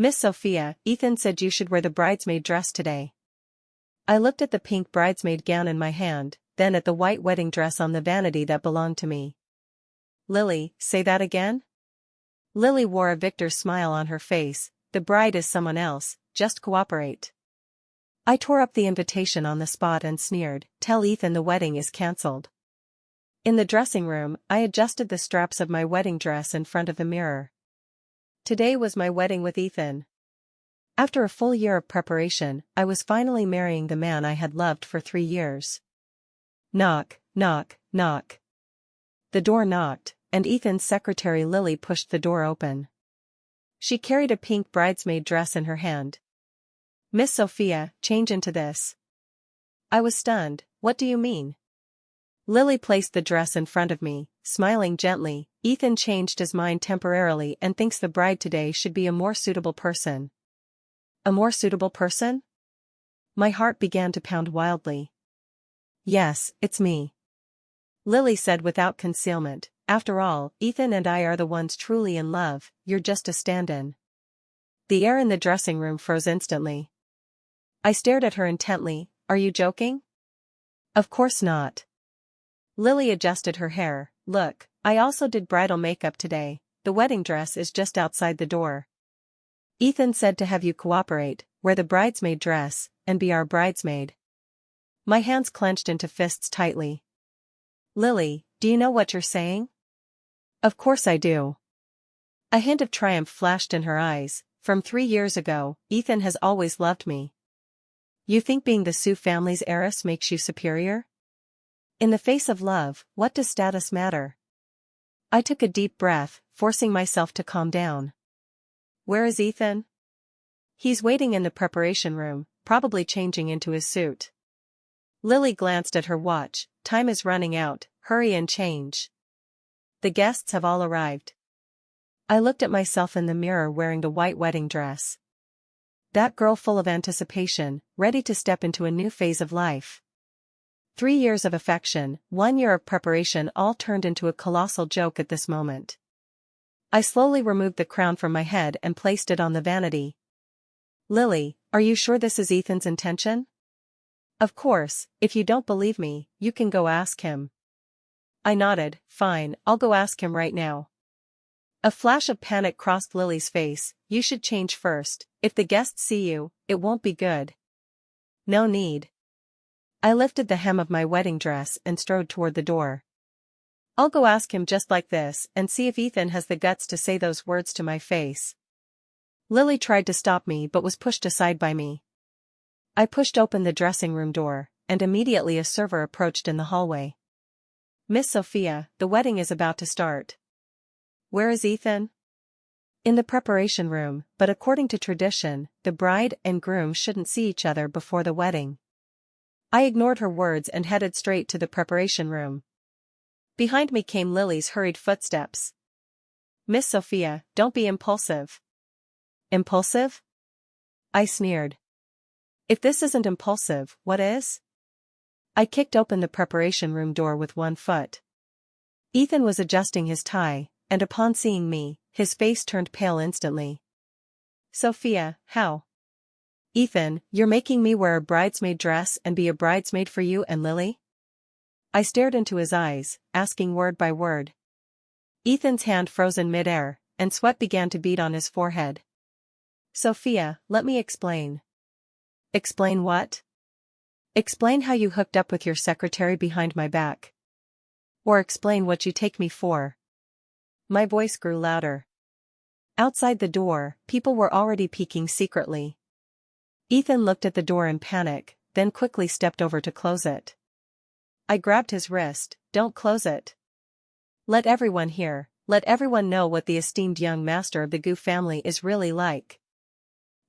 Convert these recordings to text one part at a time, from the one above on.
Miss Sophia, Ethan said you should wear the bridesmaid dress today. I looked at the pink bridesmaid gown in my hand, then at the white wedding dress on the vanity that belonged to me. Lily, say that again? Lily wore a victor's smile on her face. The bride is someone else, just cooperate. I tore up the invitation on the spot and sneered, tell Ethan the wedding is cancelled. In the dressing room, I adjusted the straps of my wedding dress in front of the mirror. Today was my wedding with Ethan. After a full year of preparation, I was finally marrying the man I had loved for 3 years. Knock, knock, knock. The door knocked, and Ethan's secretary Lily pushed the door open. She carried a pink bridesmaid dress in her hand. Miss Sophia, change into this. I was stunned. What do you mean? Lily placed the dress in front of me, smiling gently. Ethan changed his mind temporarily and thinks the bride today should be a more suitable person. A more suitable person? My heart began to pound wildly. Yes, it's me. Lily said without concealment, after all, Ethan and I are the ones truly in love, you're just a stand-in. The air in the dressing room froze instantly. I stared at her intently. Are you joking? Of course not. Lily adjusted her hair. Look, I also did bridal makeup today. The wedding dress is just outside the door. Ethan said to have you cooperate, wear the bridesmaid dress, and be our bridesmaid. My hands clenched into fists tightly. Lily, do you know what you're saying? Of course I do. A hint of triumph flashed in her eyes. From 3 years ago, Ethan has always loved me. You think being the Sioux family's heiress makes you superior? In the face of love, what does status matter? I took a deep breath, forcing myself to calm down. Where is Ethan? He's waiting in the preparation room, probably changing into his suit. Lily glanced at her watch. Time is running out, hurry and change. The guests have all arrived. I looked at myself in the mirror wearing the white wedding dress. That girl full of anticipation, ready to step into a new phase of life. 3 years of affection, 1 year of preparation all turned into a colossal joke at this moment. I slowly removed the crown from my head and placed it on the vanity. Lily, are you sure this is Ethan's intention? Of course, if you don't believe me, you can go ask him. I nodded. Fine, I'll go ask him right now. A flash of panic crossed Lily's face. You should change first. If the guests see you, it won't be good. No need. I lifted the hem of my wedding dress and strode toward the door. I'll go ask him just like this and see if Ethan has the guts to say those words to my face. Lily tried to stop me but was pushed aside by me. I pushed open the dressing room door, and immediately a server approached in the hallway. Miss Sophia, the wedding is about to start. Where is Ethan? In the preparation room, but according to tradition, the bride and groom shouldn't see each other before the wedding. I ignored her words and headed straight to the preparation room. Behind me came Lily's hurried footsteps. Miss Sophia, don't be impulsive. Impulsive? I sneered. If this isn't impulsive, what is? I kicked open the preparation room door with one foot. Ethan was adjusting his tie, and upon seeing me, his face turned pale instantly. Sophia, how? Ethan, you're making me wear a bridesmaid dress and be a bridesmaid for you and Lily? I stared into his eyes, asking word by word. Ethan's hand froze in midair, and sweat began to bead on his forehead. Sophia, let me explain. Explain what? Explain how you hooked up with your secretary behind my back. Or explain what you take me for. My voice grew louder. Outside the door, people were already peeking secretly. Ethan looked at the door in panic, then quickly stepped over to close it. I grabbed his wrist. Don't close it. Let everyone hear, let everyone know what the esteemed young master of the Gu family is really like.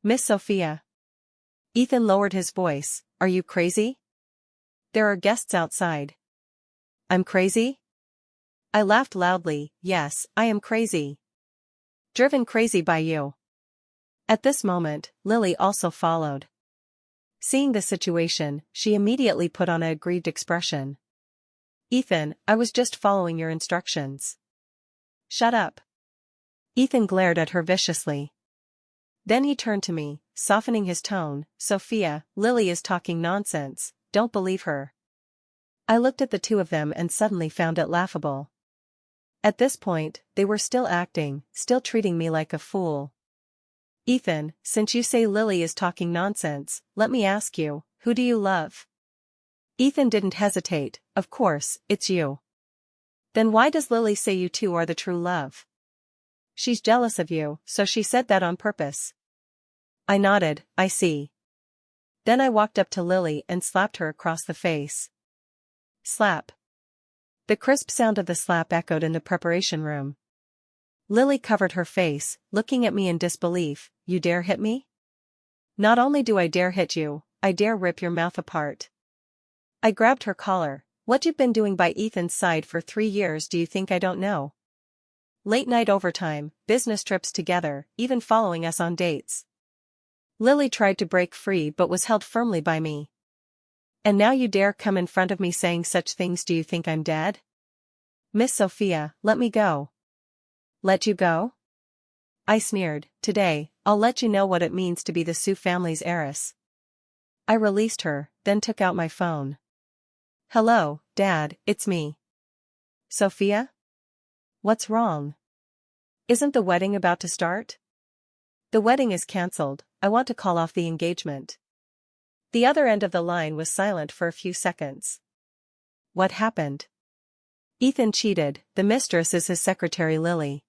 Miss Sophia. Ethan lowered his voice. Are you crazy? There are guests outside. I'm crazy? I laughed loudly. Yes, I am crazy. Driven crazy by you. At this moment, Lily also followed. Seeing the situation, she immediately put on a aggrieved expression. Ethan, I was just following your instructions. Shut up. Ethan glared at her viciously. Then he turned to me, softening his tone. Sophia, Lily is talking nonsense, don't believe her. I looked at the two of them and suddenly found it laughable. At this point, they were still acting, still treating me like a fool. Ethan, since you say Lily is talking nonsense, let me ask you, who do you love? Ethan didn't hesitate. Of course, it's you. Then why does Lily say you two are the true love? She's jealous of you, so she said that on purpose. I nodded. I see. Then I walked up to Lily and slapped her across the face. Slap. The crisp sound of the slap echoed in the preparation room. Lily covered her face, looking at me in disbelief. You dare hit me? Not only do I dare hit you, I dare rip your mouth apart. I grabbed her collar. What you've been doing by Ethan's side for 3 years, do you think I don't know? Late night overtime, business trips together, even following us on dates. Lily tried to break free but was held firmly by me. And now you dare come in front of me saying such things? Do you think I'm dead? Miss Sophia, let me go. Let you go? I sneered. Today, I'll let you know what it means to be the Sioux family's heiress. I released her, then took out my phone. Hello, Dad, it's me. Sophia? What's wrong? Isn't the wedding about to start? The wedding is cancelled. I want to call off the engagement. The other end of the line was silent for a few seconds. What happened? Ethan cheated. The mistress is his secretary Lily.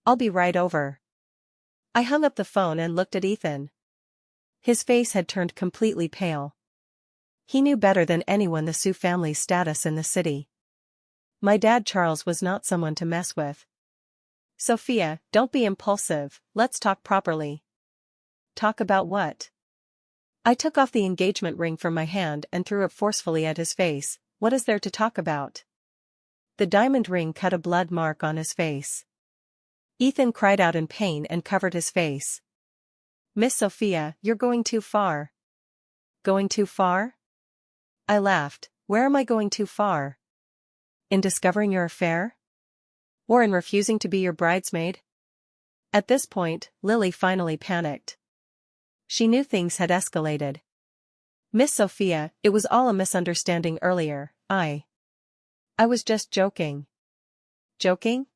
I'll be right over. I hung up the phone and looked at Ethan. His face had turned completely pale. He knew better than anyone the Sioux family's status in the city. My dad Charles was not someone to mess with. Sophia, don't be impulsive, let's talk properly. Talk about what? I took off the engagement ring from my hand and threw it forcefully at his face. What is there to talk about? The diamond ring cut a blood mark on his face. Ethan cried out in pain and covered his face. Miss Sophia, you're going too far. Going too far? I laughed. Where am I going too far? In discovering your affair? Or in refusing to be your bridesmaid? At this point, Lily finally panicked. She knew things had escalated. Miss Sophia, it was all a misunderstanding earlier. I was just joking. Joking?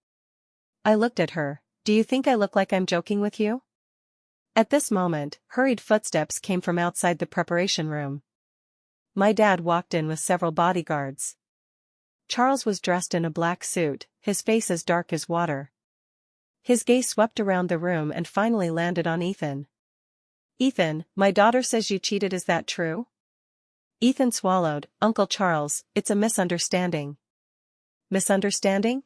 I looked at her. Do you think I look like I'm joking with you? At this moment, hurried footsteps came from outside the preparation room. My dad walked in with several bodyguards. Charles was dressed in a black suit, his face as dark as water. His gaze swept around the room and finally landed on Ethan. Ethan, my daughter says you cheated, is that true? Ethan swallowed. Uncle Charles, it's a misunderstanding. Misunderstanding?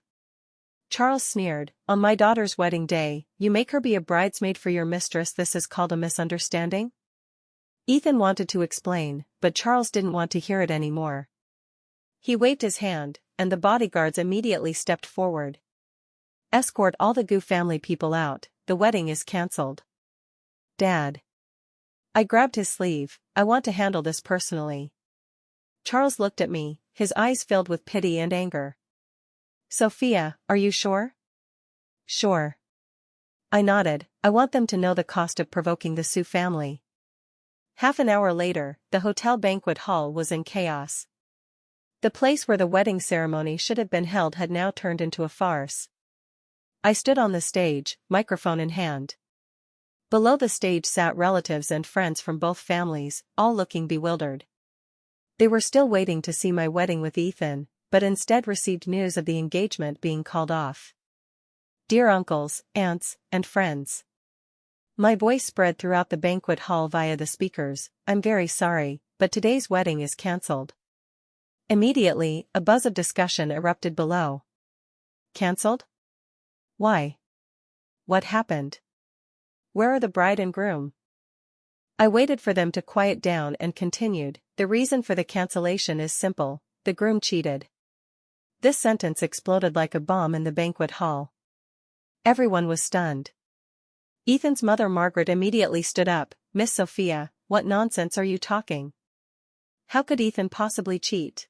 Charles sneered. On my daughter's wedding day, you make her be a bridesmaid for your mistress. This is called a misunderstanding? Ethan wanted to explain, but Charles didn't want to hear it anymore. He waved his hand, and the bodyguards immediately stepped forward. Escort all the Gu family people out, the wedding is cancelled. Dad. I grabbed his sleeve. I want to handle this personally. Charles looked at me, his eyes filled with pity and anger. Sophia, are you sure? Sure. I nodded. I want them to know the cost of provoking the Sioux family. Half an hour later, the hotel banquet hall was in chaos. The place where the wedding ceremony should have been held had now turned into a farce. I stood on the stage, microphone in hand. Below the stage sat relatives and friends from both families, all looking bewildered. They were still waiting to see my wedding with Ethan, but instead received news of the engagement being called off. Dear uncles, aunts, and friends. My voice spread throughout the banquet hall via the speakers. I'm very sorry, but today's wedding is cancelled. Immediately, a buzz of discussion erupted below. Cancelled? Why? What happened? Where are the bride and groom? I waited for them to quiet down and continued. The reason for the cancellation is simple. The groom cheated. This sentence exploded like a bomb in the banquet hall. Everyone was stunned. Ethan's mother Margaret immediately stood up. Miss Sophia, what nonsense are you talking? How could Ethan possibly cheat?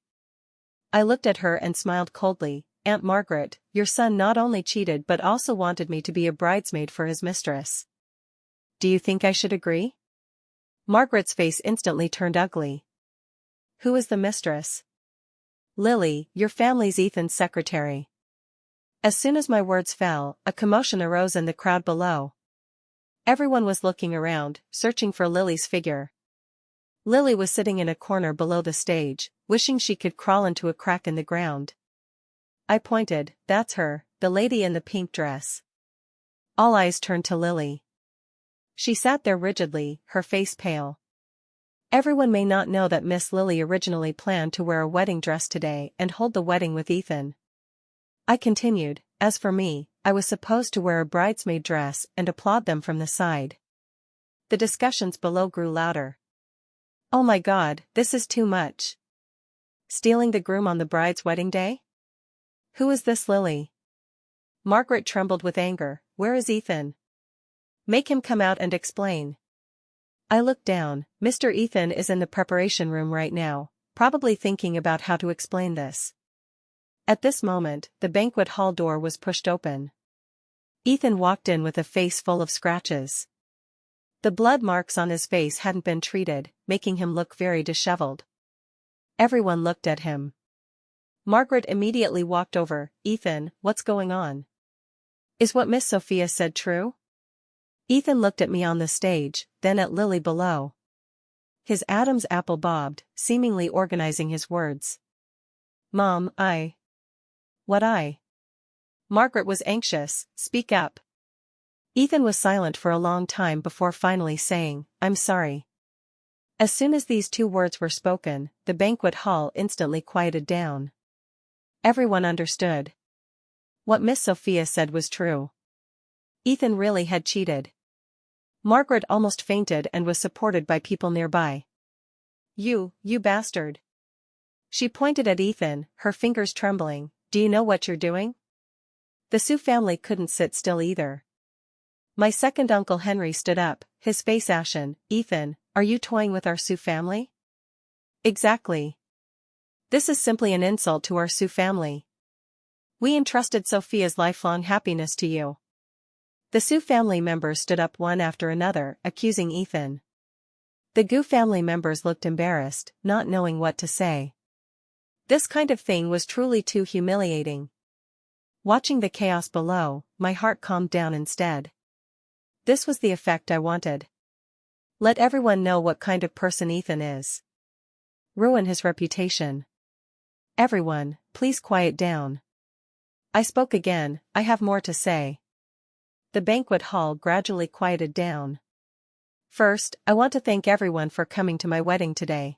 I looked at her and smiled coldly. Aunt Margaret, your son not only cheated but also wanted me to be a bridesmaid for his mistress. do you think I should agree? Margaret's face instantly turned ugly. Who is the mistress? Lily, your family's Ethan's secretary. As soon as my words fell, a commotion arose in the crowd below. Everyone was looking around, searching for Lily's figure. Lily was sitting in a corner below the stage, wishing she could crawl into a crack in the ground. I pointed. That's her, the lady in the pink dress. All eyes turned to Lily. She sat there rigidly, her face pale. Everyone may not know that Miss Lily originally planned to wear a wedding dress today and hold the wedding with Ethan. I continued, as for me, I was supposed to wear a bridesmaid dress and applaud them from the side. The discussions below grew louder. Oh my God, this is too much. Stealing the groom on the bride's wedding day? Who is this Lily? Margaret trembled with anger. Where is Ethan? Make him come out and explain. I looked down. Mr. Ethan is in the preparation room right now, probably thinking about how to explain this. At this moment, the banquet hall door was pushed open. Ethan walked in with a face full of scratches. The blood marks on his face hadn't been treated, making him look very disheveled. Everyone looked at him. Margaret immediately walked over. Ethan, what's going on? Is what Miss Sophia said true? Ethan looked at me on the stage, then at Lily below. His Adam's apple bobbed, seemingly organizing his words. Mom, What I? Margaret was anxious. Speak up. Ethan was silent for a long time before finally saying, I'm sorry. As soon as these two words were spoken, the banquet hall instantly quieted down. Everyone understood. What Miss Sophia said was true. Ethan really had cheated. Margaret almost fainted and was supported by people nearby. You bastard. She pointed at Ethan, her fingers trembling. Do you know what you're doing? The Sue family couldn't sit still either. My second uncle Henry stood up, his face ashen. Ethan, are you toying with our Sue family? Exactly. This is simply an insult to our Sue family. We entrusted Sophia's lifelong happiness to you. The Sue family members stood up one after another, accusing Ethan. The Gu family members looked embarrassed, not knowing what to say. This kind of thing was truly too humiliating. Watching the chaos below, my heart calmed down instead. This was the effect I wanted. Let everyone know what kind of person Ethan is. Ruin his reputation. Everyone, please quiet down. I spoke again. I have more to say. The banquet hall gradually quieted down. First, I want to thank everyone for coming to my wedding today.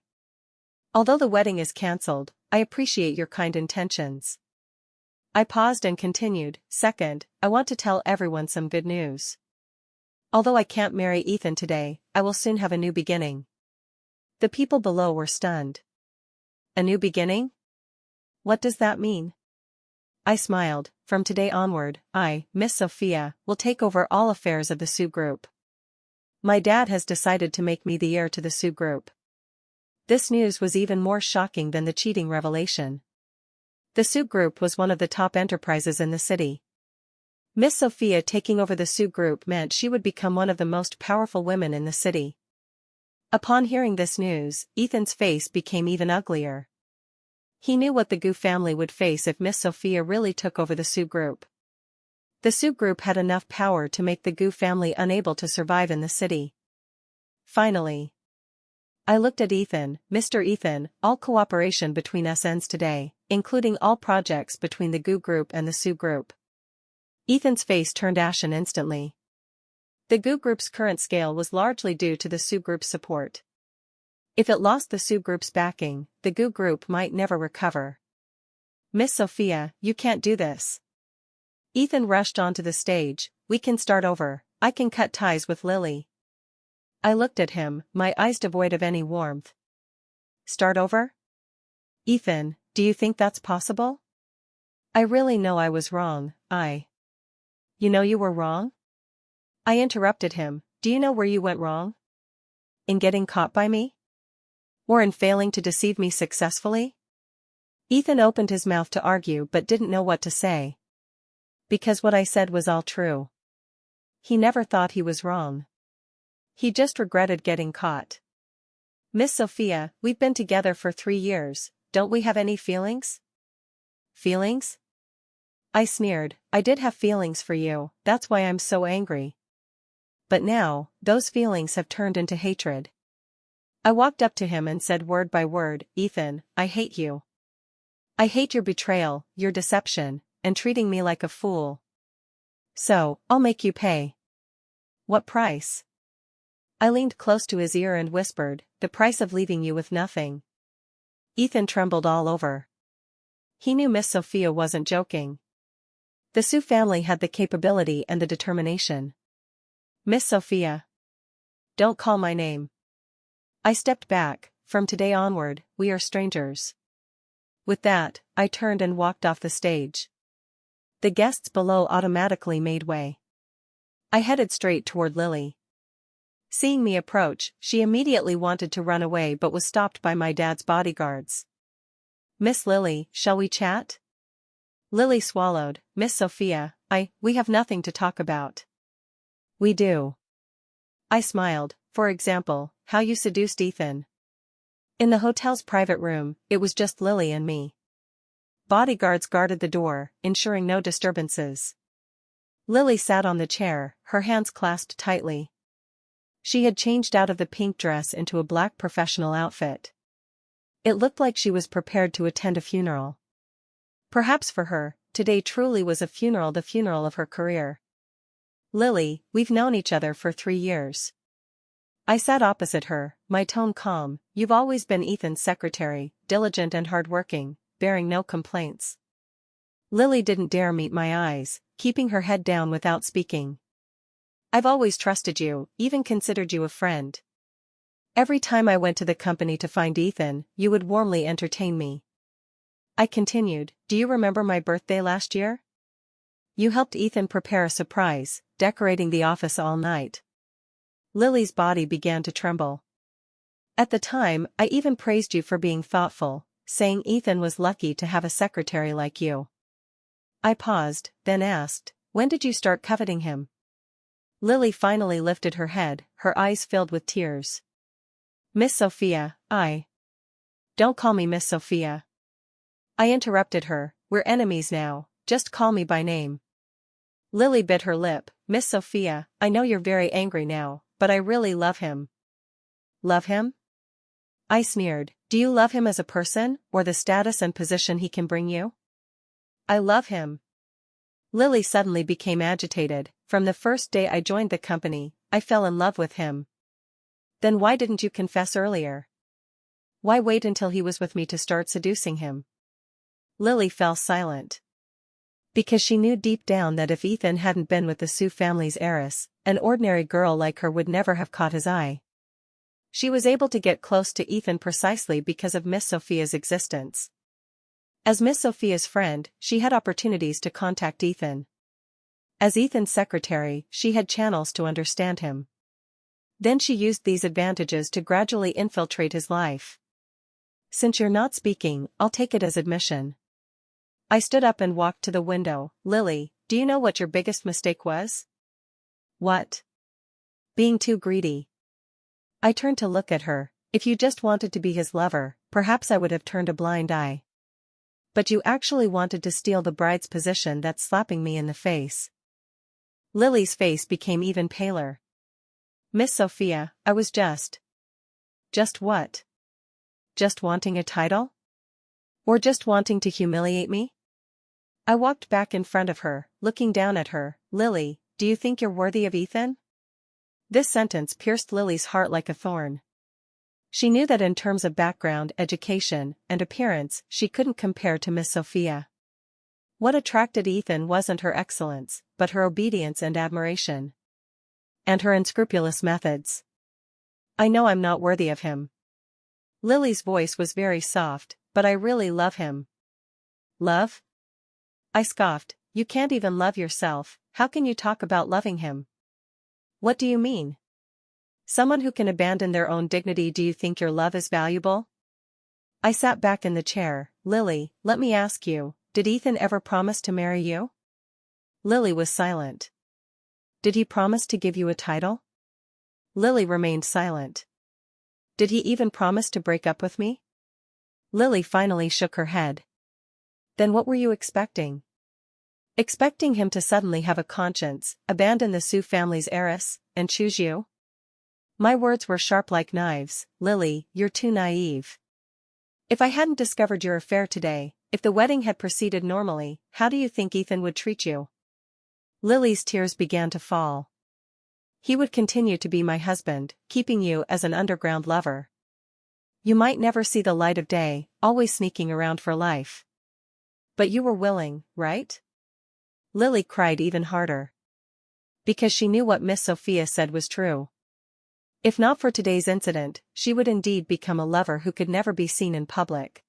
Although the wedding is cancelled, I appreciate your kind intentions. I paused and continued. Second, I want to tell everyone some good news. Although I can't marry Ethan today, I will soon have a new beginning. The people below were stunned. A new beginning? What does that mean? I smiled. From today onward, I, Miss Sophia, will take over all affairs of the Sue group. My dad has decided to make me the heir to the Sue group. This news was even more shocking than the cheating revelation. The Sue group was one of the top enterprises in the city. Miss Sophia taking over the Sue group meant she would become one of the most powerful women in the city. Upon hearing this news, Ethan's face became even uglier. He knew what the Gu family would face if Miss Sophia really took over the Sue group. The Sue group had enough power to make the Gu family unable to survive in the city. Finally, I looked at Ethan. Mr. Ethan, all cooperation between us ends today, including all projects between the Gu group and the Sue group. Ethan's face turned ashen instantly. The Gu group's current scale was largely due to the Sue group's support. If it lost the Sue group's backing, the Gu group might never recover. Miss Sophia, you can't do this. Ethan rushed onto the stage. We can start over. I can cut ties with Lily. I looked at him, my eyes devoid of any warmth. Start over? Ethan, do you think that's possible? I really know I was wrong. You know you were wrong? I interrupted him. Do you know where you went wrong? In getting caught by me? Or in failing to deceive me successfully? Ethan opened his mouth to argue but didn't know what to say. Because what I said was all true. He never thought he was wrong. He just regretted getting caught. Miss Sophia, we've been together for 3 years, don't we have any feelings? Feelings? I sneered. I did have feelings for you, that's why I'm so angry. But now, those feelings have turned into hatred. I walked up to him and said word by word, Ethan, I hate you. I hate your betrayal, your deception, and treating me like a fool. So, I'll make you pay. What price? I leaned close to his ear and whispered, the price of leaving you with nothing. Ethan trembled all over. He knew Miss Sophia wasn't joking. The Sue family had the capability and the determination. Miss Sophia. Don't call my name. I stepped back. From today onward, we are strangers. With that, I turned and walked off the stage. The guests below automatically made way. I headed straight toward Lily. Seeing me approach, she immediately wanted to run away but was stopped by my dad's bodyguards. Miss Lily, shall we chat? Lily swallowed. Miss Sophia, we have nothing to talk about. We do. I smiled. For example, how you seduced Ethan. In the hotel's private room, it was just Lily and me. Bodyguards guarded the door, ensuring no disturbances. Lily sat on the chair, her hands clasped tightly. She had changed out of the pink dress into a black professional outfit. It looked like she was prepared to attend a funeral. Perhaps for her, today truly was a funeral, the funeral of her career. Lily, we've known each other for 3 years. I sat opposite her, my tone calm. You've always been Ethan's secretary, diligent and hardworking, bearing no complaints. Lily didn't dare meet my eyes, keeping her head down without speaking. I've always trusted you, even considered you a friend. Every time I went to the company to find Ethan, you would warmly entertain me. I continued, do you remember my birthday last year? You helped Ethan prepare a surprise, decorating the office all night. Lily's body began to tremble. At the time, I even praised you for being thoughtful, saying Ethan was lucky to have a secretary like you. I paused, then asked, when did you start coveting him? Lily finally lifted her head, her eyes filled with tears. Miss Sophia, Don't call me Miss Sophia. I interrupted her, we're enemies now, just call me by name. Lily bit her lip. Miss Sophia, I know you're very angry now, but I really love him. Love him? I sneered. Do you love him as a person, or the status and position he can bring you? I love him. Lily suddenly became agitated. From the first day I joined the company, I fell in love with him. Then why didn't you confess earlier? Why wait until he was with me to start seducing him? Lily fell silent. Because she knew deep down that if Ethan hadn't been with the Sue family's heiress, an ordinary girl like her would never have caught his eye. She was able to get close to Ethan precisely because of Miss Sophia's existence. As Miss Sophia's friend, she had opportunities to contact Ethan. As Ethan's secretary, she had channels to understand him. Then she used these advantages to gradually infiltrate his life. Since you're not speaking, I'll take it as admission. I stood up and walked to the window. Lily, do you know what your biggest mistake was? What? Being too greedy. I turned to look at her. If you just wanted to be his lover, perhaps I would have turned a blind eye. But you actually wanted to steal the bride's position. That's slapping me in the face. Lily's face became even paler. Miss Sophia, I was just. Just what? Just wanting a title? Or just wanting to humiliate me? I walked back in front of her, looking down at her. Lily, do you think you're worthy of Ethan? This sentence pierced Lily's heart like a thorn. She knew that in terms of background, education, and appearance, she couldn't compare to Miss Sophia. What attracted Ethan wasn't her excellence, but her obedience and admiration. And her unscrupulous methods. I know I'm not worthy of him. Lily's voice was very soft, but I really love him. Love? I scoffed. You can't even love yourself, how can you talk about loving him? What do you mean? Someone who can abandon their own dignity. Do you think your love is valuable? I sat back in the chair. Lily, let me ask you, did Ethan ever promise to marry you? Lily was silent. Did he promise to give you a title? Lily remained silent. Did he even promise to break up with me? Lily finally shook her head. Then what were you expecting? Expecting him to suddenly have a conscience, abandon the Sue family's heiress, and choose you? My words were sharp like knives. Lily, you're too naive. If I hadn't discovered your affair today, if the wedding had proceeded normally, how do you think Ethan would treat you? Lily's tears began to fall. He would continue to be my husband, keeping you as an underground lover. You might never see the light of day, always sneaking around for life. But you were willing, right? Lily cried even harder. Because she knew what Miss Sophia said was true. If not for today's incident, she would indeed become a lover who could never be seen in public.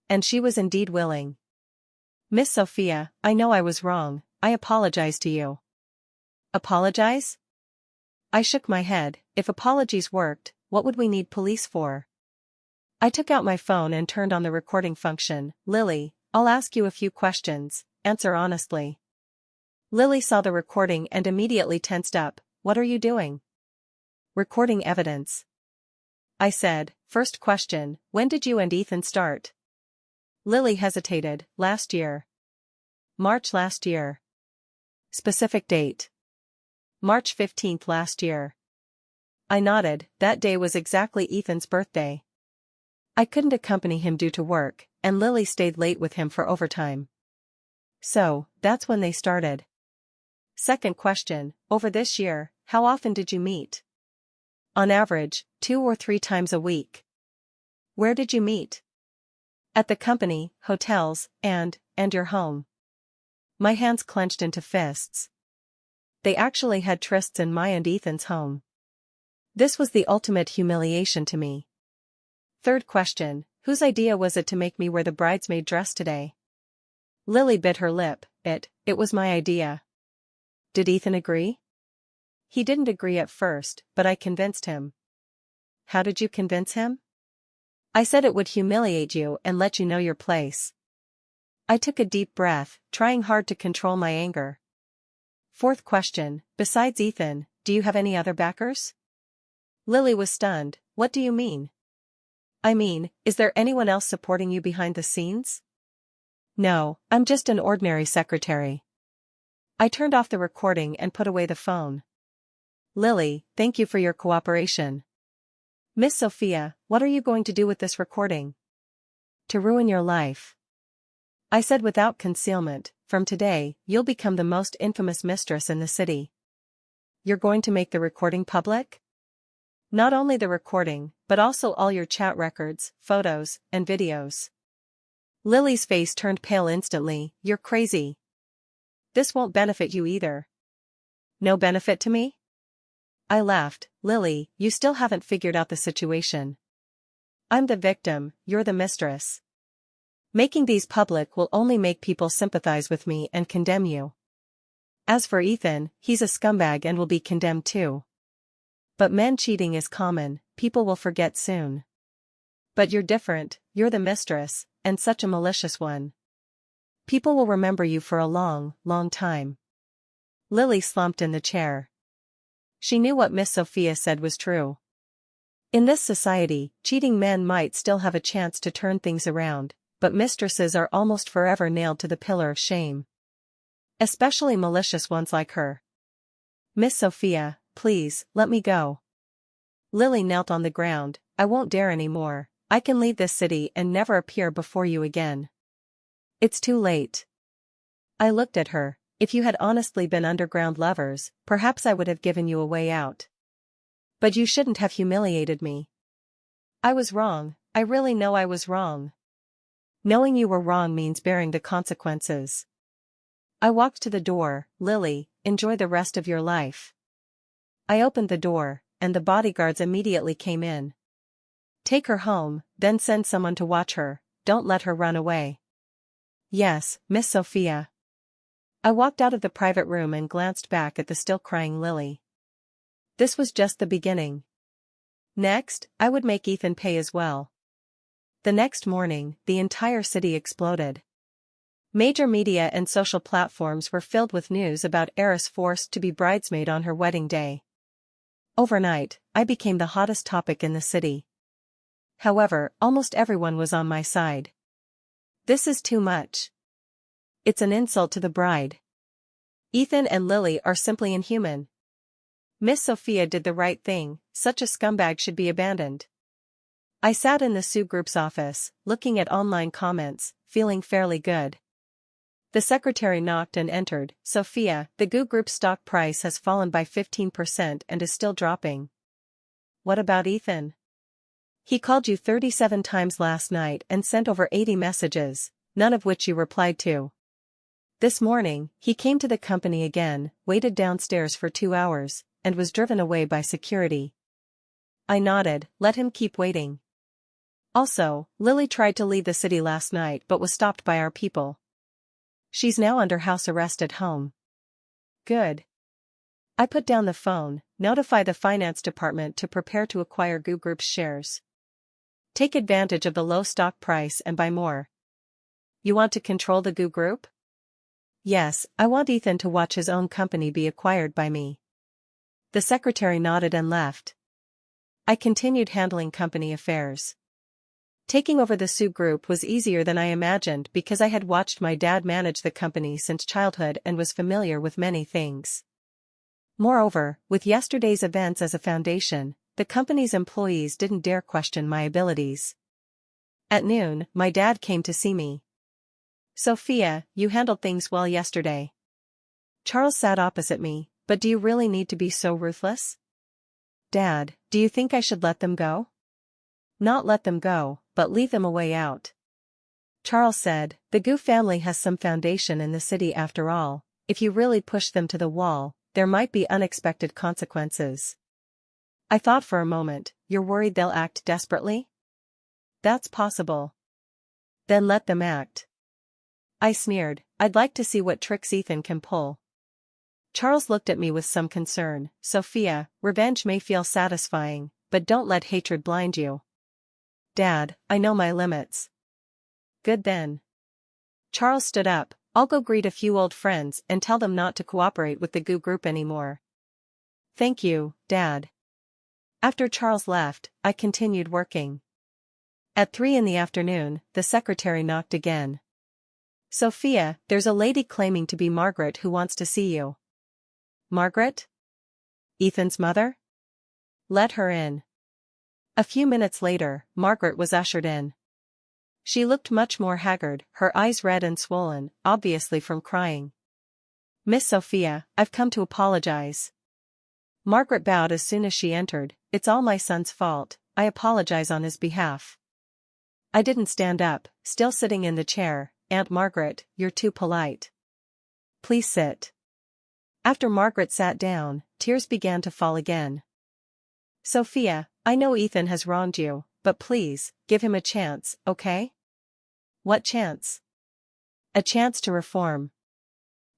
And she was indeed willing. Miss Sophia, I know I was wrong, I apologize to you. Apologize? I shook my head. If apologies worked, what would we need police for? I took out my phone and turned on the recording function. Lily, I'll ask you a few questions, answer honestly. Lily saw the recording and immediately tensed up. What are you doing? Recording evidence. I said, first question, when did you and Ethan start? Lily hesitated. Last year. March last year. Specific date. March 15th last year. I nodded. That day was exactly Ethan's birthday. I couldn't accompany him due to work, and Lily stayed late with him for overtime. So, that's when they started. Second question, over this year, how often did you meet? On average, 2 or 3 times a week. Where did you meet? At the company, hotels, and your home. My hands clenched into fists. They actually had trysts in my and Ethan's home. This was the ultimate humiliation to me. Third question, whose idea was it to make me wear the bridesmaid dress today? Lily bit her lip. It was my idea. Did Ethan agree? He didn't agree at first, but I convinced him. How did you convince him? I said it would humiliate you and let you know your place. I took a deep breath, trying hard to control my anger. Fourth question, besides Ethan, do you have any other backers? Lily was stunned. What do you mean? I mean, is there anyone else supporting you behind the scenes? No, I'm just an ordinary secretary. I turned off the recording and put away the phone. Lily, thank you for your cooperation. Miss Sophia, what are you going to do with this recording? To ruin your life. I said without concealment, from today, you'll become the most infamous mistress in the city. You're going to make the recording public? Not only the recording, but also all your chat records, photos, and videos. Lily's face turned pale instantly. You're crazy. This won't benefit you either. No benefit to me? I laughed. Lily, you still haven't figured out the situation. I'm the victim, you're the mistress. Making these public will only make people sympathize with me and condemn you. As for Ethan, he's a scumbag and will be condemned too. But men cheating is common, people will forget soon. But you're different, you're the mistress, and such a malicious one. People will remember you for a long, long time. Lily slumped in the chair. She knew what Miss Sophia said was true. In this society, cheating men might still have a chance to turn things around, but mistresses are almost forever nailed to the pillar of shame. Especially malicious ones like her. Miss Sophia, please, let me go. Lily knelt on the ground. I won't dare anymore. I can leave this city and never appear before you again. It's too late. I looked at her. If you had honestly been underground lovers, perhaps I would have given you a way out. But you shouldn't have humiliated me. I was wrong, I really know I was wrong. Knowing you were wrong means bearing the consequences. I walked to the door. Lily, enjoy the rest of your life. I opened the door, and the bodyguards immediately came in. Take her home, then send someone to watch her, don't let her run away. Yes, Miss Sophia. I walked out of the private room and glanced back at the still crying Lily. This was just the beginning. Next, I would make Ethan pay as well. The next morning, the entire city exploded. Major media and social platforms were filled with news about heiress forced to be bridesmaid on her wedding day. Overnight, I became the hottest topic in the city. However, almost everyone was on my side. This is too much. It's an insult to the bride. Ethan and Lily are simply inhuman. Miss Sophia did the right thing, such a scumbag should be abandoned. I sat in the Sue Group's office, looking at online comments, feeling fairly good. The secretary knocked and entered. Sophia, the Goo Group's stock price has fallen by 15% and is still dropping. What about Ethan? He called you 37 times last night and sent over 80 messages, none of which you replied to. This morning, he came to the company again, waited downstairs for 2 hours, and was driven away by security. I nodded, let him keep waiting. Also, Lily tried to leave the city last night but was stopped by our people. She's now under house arrest at home. Good. I put down the phone, notify the finance department to prepare to acquire Goo Group's shares. Take advantage of the low stock price and buy more. You want to control the Goo Group? Yes, I want Ethan to watch his own company be acquired by me. The secretary nodded and left. I continued handling company affairs. Taking over the Sue Group was easier than I imagined because I had watched my dad manage the company since childhood and was familiar with many things. Moreover, with yesterday's events as a foundation, the company's employees didn't dare question my abilities. At noon, my dad came to see me. Sophia, you handled things well yesterday. Charles sat opposite me, but do you really need to be so ruthless? Dad, do you think I should let them go? Not let them go, but leave them a way out. Charles said, the Goo family has some foundation in the city after all. If you really push them to the wall, there might be unexpected consequences. I thought for a moment, you're worried they'll act desperately? That's possible. Then let them act. I sneered, I'd like to see what tricks Ethan can pull. Charles looked at me with some concern. Sophia, revenge may feel satisfying, but don't let hatred blind you. Dad, I know my limits. Good then. Charles stood up, I'll go greet a few old friends and tell them not to cooperate with the Goo Group anymore. Thank you, Dad. After Charles left, I continued working. At 3 in the afternoon, the secretary knocked again. Sophia, there's a lady claiming to be Margaret who wants to see you. Margaret? Ethan's mother? Let her in. A few minutes later, Margaret was ushered in. She looked much more haggard, her eyes red and swollen, obviously from crying. Miss Sophia, I've come to apologize. Margaret bowed as soon as she entered. It's all my son's fault, I apologize on his behalf. I didn't stand up, still sitting in the chair. Aunt Margaret, you're too polite. Please sit. After Margaret sat down, tears began to fall again. Sophia, I know Ethan has wronged you, but please, give him a chance, okay? What chance? A chance to reform.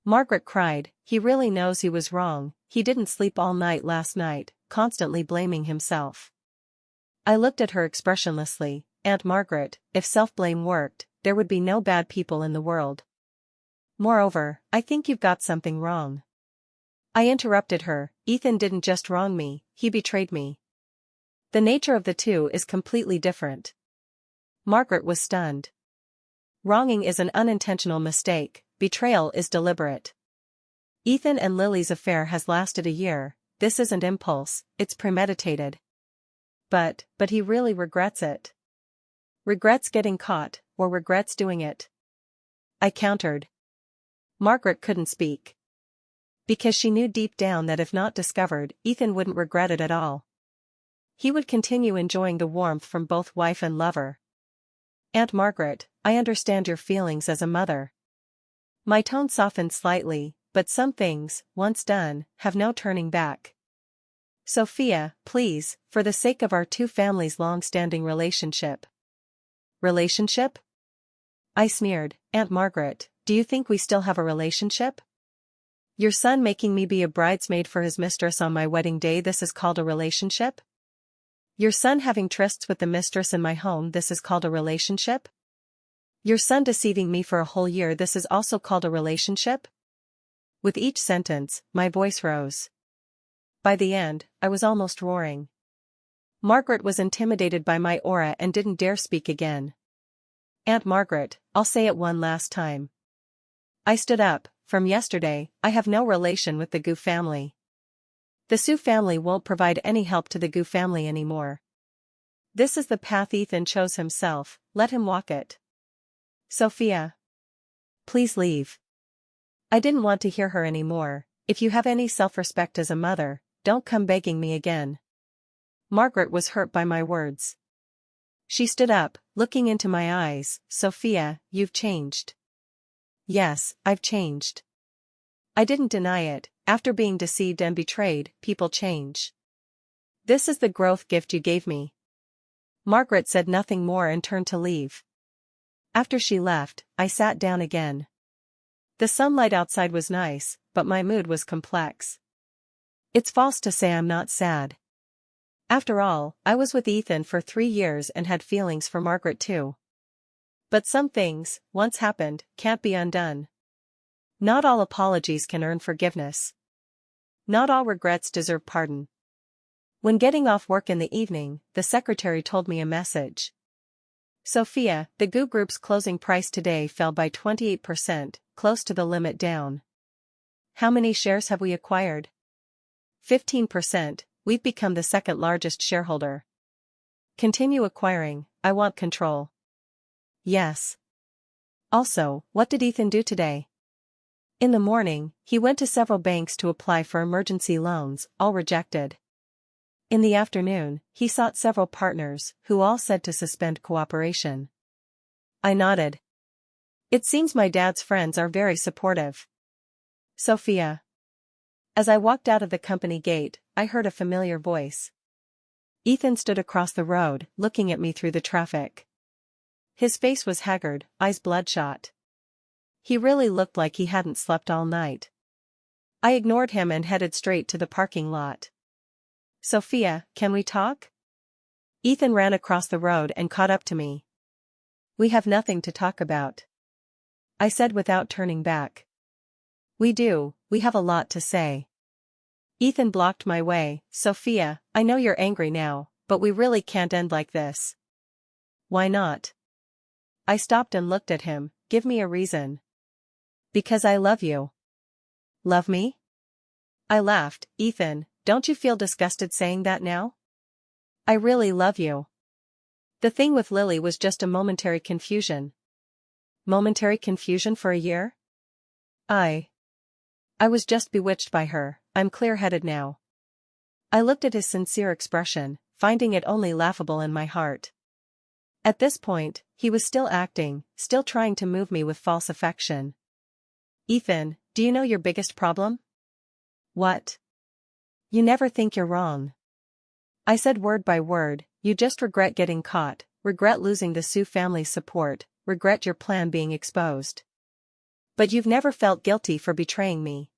Margaret cried, he really knows he was wrong, he didn't sleep all night last night, constantly blaming himself. I looked at her expressionlessly. Aunt Margaret, if self-blame worked, there would be no bad people in the world. Moreover, I think you've got something wrong. I interrupted her, Ethan didn't just wrong me, he betrayed me. The nature of the two is completely different. Margaret was stunned. Wronging is an unintentional mistake, betrayal is deliberate. Ethan and Lily's affair has lasted a year, this isn't impulse, it's premeditated. But he really regrets it. Regrets getting caught, or regrets doing it? I countered. Margaret couldn't speak. Because she knew deep down that if not discovered, Ethan wouldn't regret it at all. He would continue enjoying the warmth from both wife and lover. Aunt Margaret, I understand your feelings as a mother. My tone softened slightly, but some things, once done, have no turning back. Sophia, please, for the sake of our two families' long-standing relationship. Relationship? I sneered, Aunt Margaret, do you think we still have a relationship? Your son making me be a bridesmaid for his mistress on my wedding day, this is called a relationship? Your son having trysts with the mistress in my home, this is called a relationship? Your son deceiving me for a whole year, this is also called a relationship? With each sentence, my voice rose. By the end, I was almost roaring. Margaret was intimidated by my aura and didn't dare speak again. Aunt Margaret, I'll say it one last time. I stood up. From yesterday, I have no relation with the Gu family. The Su family won't provide any help to the Gu family anymore. This is the path Ethan chose himself, let him walk it. Sophia. Please leave. I didn't want to hear her anymore. If you have any self-respect as a mother, don't come begging me again. Margaret was hurt by my words. She stood up, looking into my eyes. Sophia, you've changed. Yes, I've changed. I didn't deny it. After being deceived and betrayed, people change. This is the growth gift you gave me. Margaret said nothing more and turned to leave. After she left, I sat down again. The sunlight outside was nice, but my mood was complex. It's false to say I'm not sad. After all, I was with Ethan for 3 years and had feelings for Margaret too. But some things, once happened, can't be undone. Not all apologies can earn forgiveness. Not all regrets deserve pardon. When getting off work in the evening, the secretary told me a message. Sophia, the Gu Group's closing price today fell by 28%, close to the limit down. How many shares have we acquired? 15%, we've become the second largest shareholder. Continue acquiring, I want control. Yes. Also, what did Ethan do today? In the morning, he went to several banks to apply for emergency loans, all rejected. In the afternoon, he sought several partners, who all said to suspend cooperation. I nodded. It seems my dad's friends are very supportive. Sophia. As I walked out of the company gate, I heard a familiar voice. Ethan stood across the road, looking at me through the traffic. His face was haggard, eyes bloodshot. He really looked like he hadn't slept all night. I ignored him and headed straight to the parking lot. Sophia, can we talk? Ethan ran across the road and caught up to me. We have nothing to talk about. I said without turning back. We do, we have a lot to say. Ethan blocked my way. Sophia, I know you're angry now, but we really can't end like this. Why not? I stopped and looked at him. Give me a reason. Because I love you. Love me? I laughed. Ethan, don't you feel disgusted saying that now? I really love you. The thing with Lily was just a momentary confusion. Momentary confusion for a year? I was just bewitched by her. I'm clear-headed now. I looked at his sincere expression, finding it only laughable in my heart. At this point, he was still acting, still trying to move me with false affection. Ethan, do you know your biggest problem? What? You never think you're wrong. I said word by word, you just regret getting caught, regret losing the Su family's support, regret your plan being exposed. But you've never felt guilty for betraying me.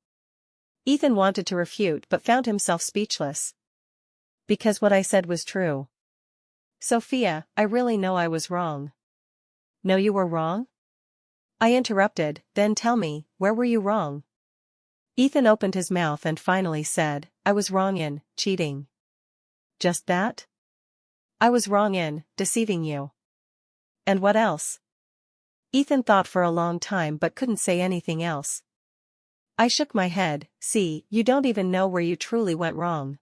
Ethan wanted to refute but found himself speechless. Because what I said was true. Sophia, I really know I was wrong. Know you were wrong? I interrupted, then tell me, where were you wrong? Ethan opened his mouth and finally said, I was wrong in cheating. Just that? I was wrong in deceiving you. And what else? Ethan thought for a long time but couldn't say anything else. I shook my head. See, you don't even know where you truly went wrong.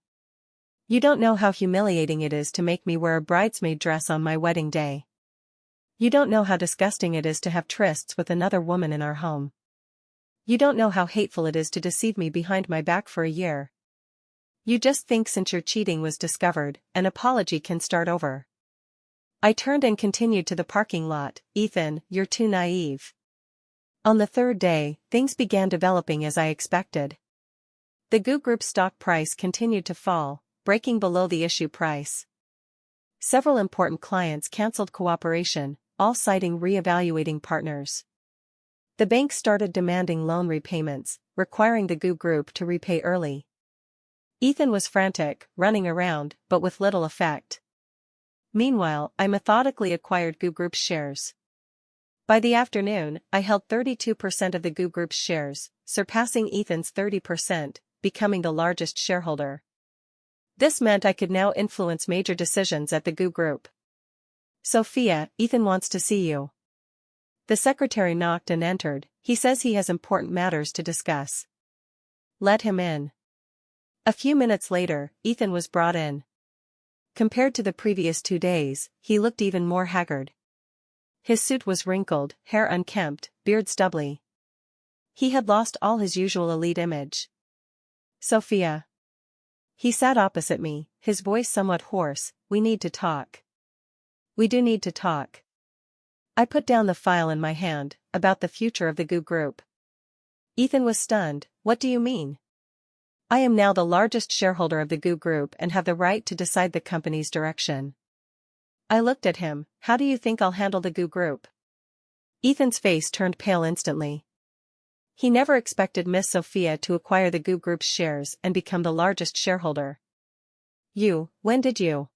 You don't know how humiliating it is to make me wear a bridesmaid dress on my wedding day. You don't know how disgusting it is to have trysts with another woman in our home. You don't know how hateful it is to deceive me behind my back for a year. You just think since your cheating was discovered, an apology can start over. I turned and continued to the parking lot. Ethan, you're too naive. On the third day, things began developing as I expected. The Gu Group's stock price continued to fall, breaking below the issue price. Several important clients canceled cooperation, all citing re-evaluating partners. The banks started demanding loan repayments, requiring the Gu Group to repay early. Ethan was frantic, running around, but with little effect. Meanwhile, I methodically acquired Gu Group's shares. By the afternoon, I held 32% of the Gu Group's shares, surpassing Ethan's 30%, becoming the largest shareholder. This meant I could now influence major decisions at the GU Group. Sophia, Ethan wants to see you. The secretary knocked and entered. He says he has important matters to discuss. Let him in. A few minutes later, Ethan was brought in. Compared to the previous 2 days, he looked even more haggard. His suit was wrinkled, hair unkempt, beard stubbly. He had lost all his usual elite image. Sophia. He sat opposite me, his voice somewhat hoarse. We need to talk. We do need to talk. I put down the file in my hand, about the future of the GU Group. Ethan was stunned. What do you mean? I am now the largest shareholder of the GU Group and have the right to decide the company's direction. I looked at him. How do you think I'll handle the GU Group? Ethan's face turned pale instantly. He never expected Miss Sophia to acquire the GU Group's shares and become the largest shareholder. When did you?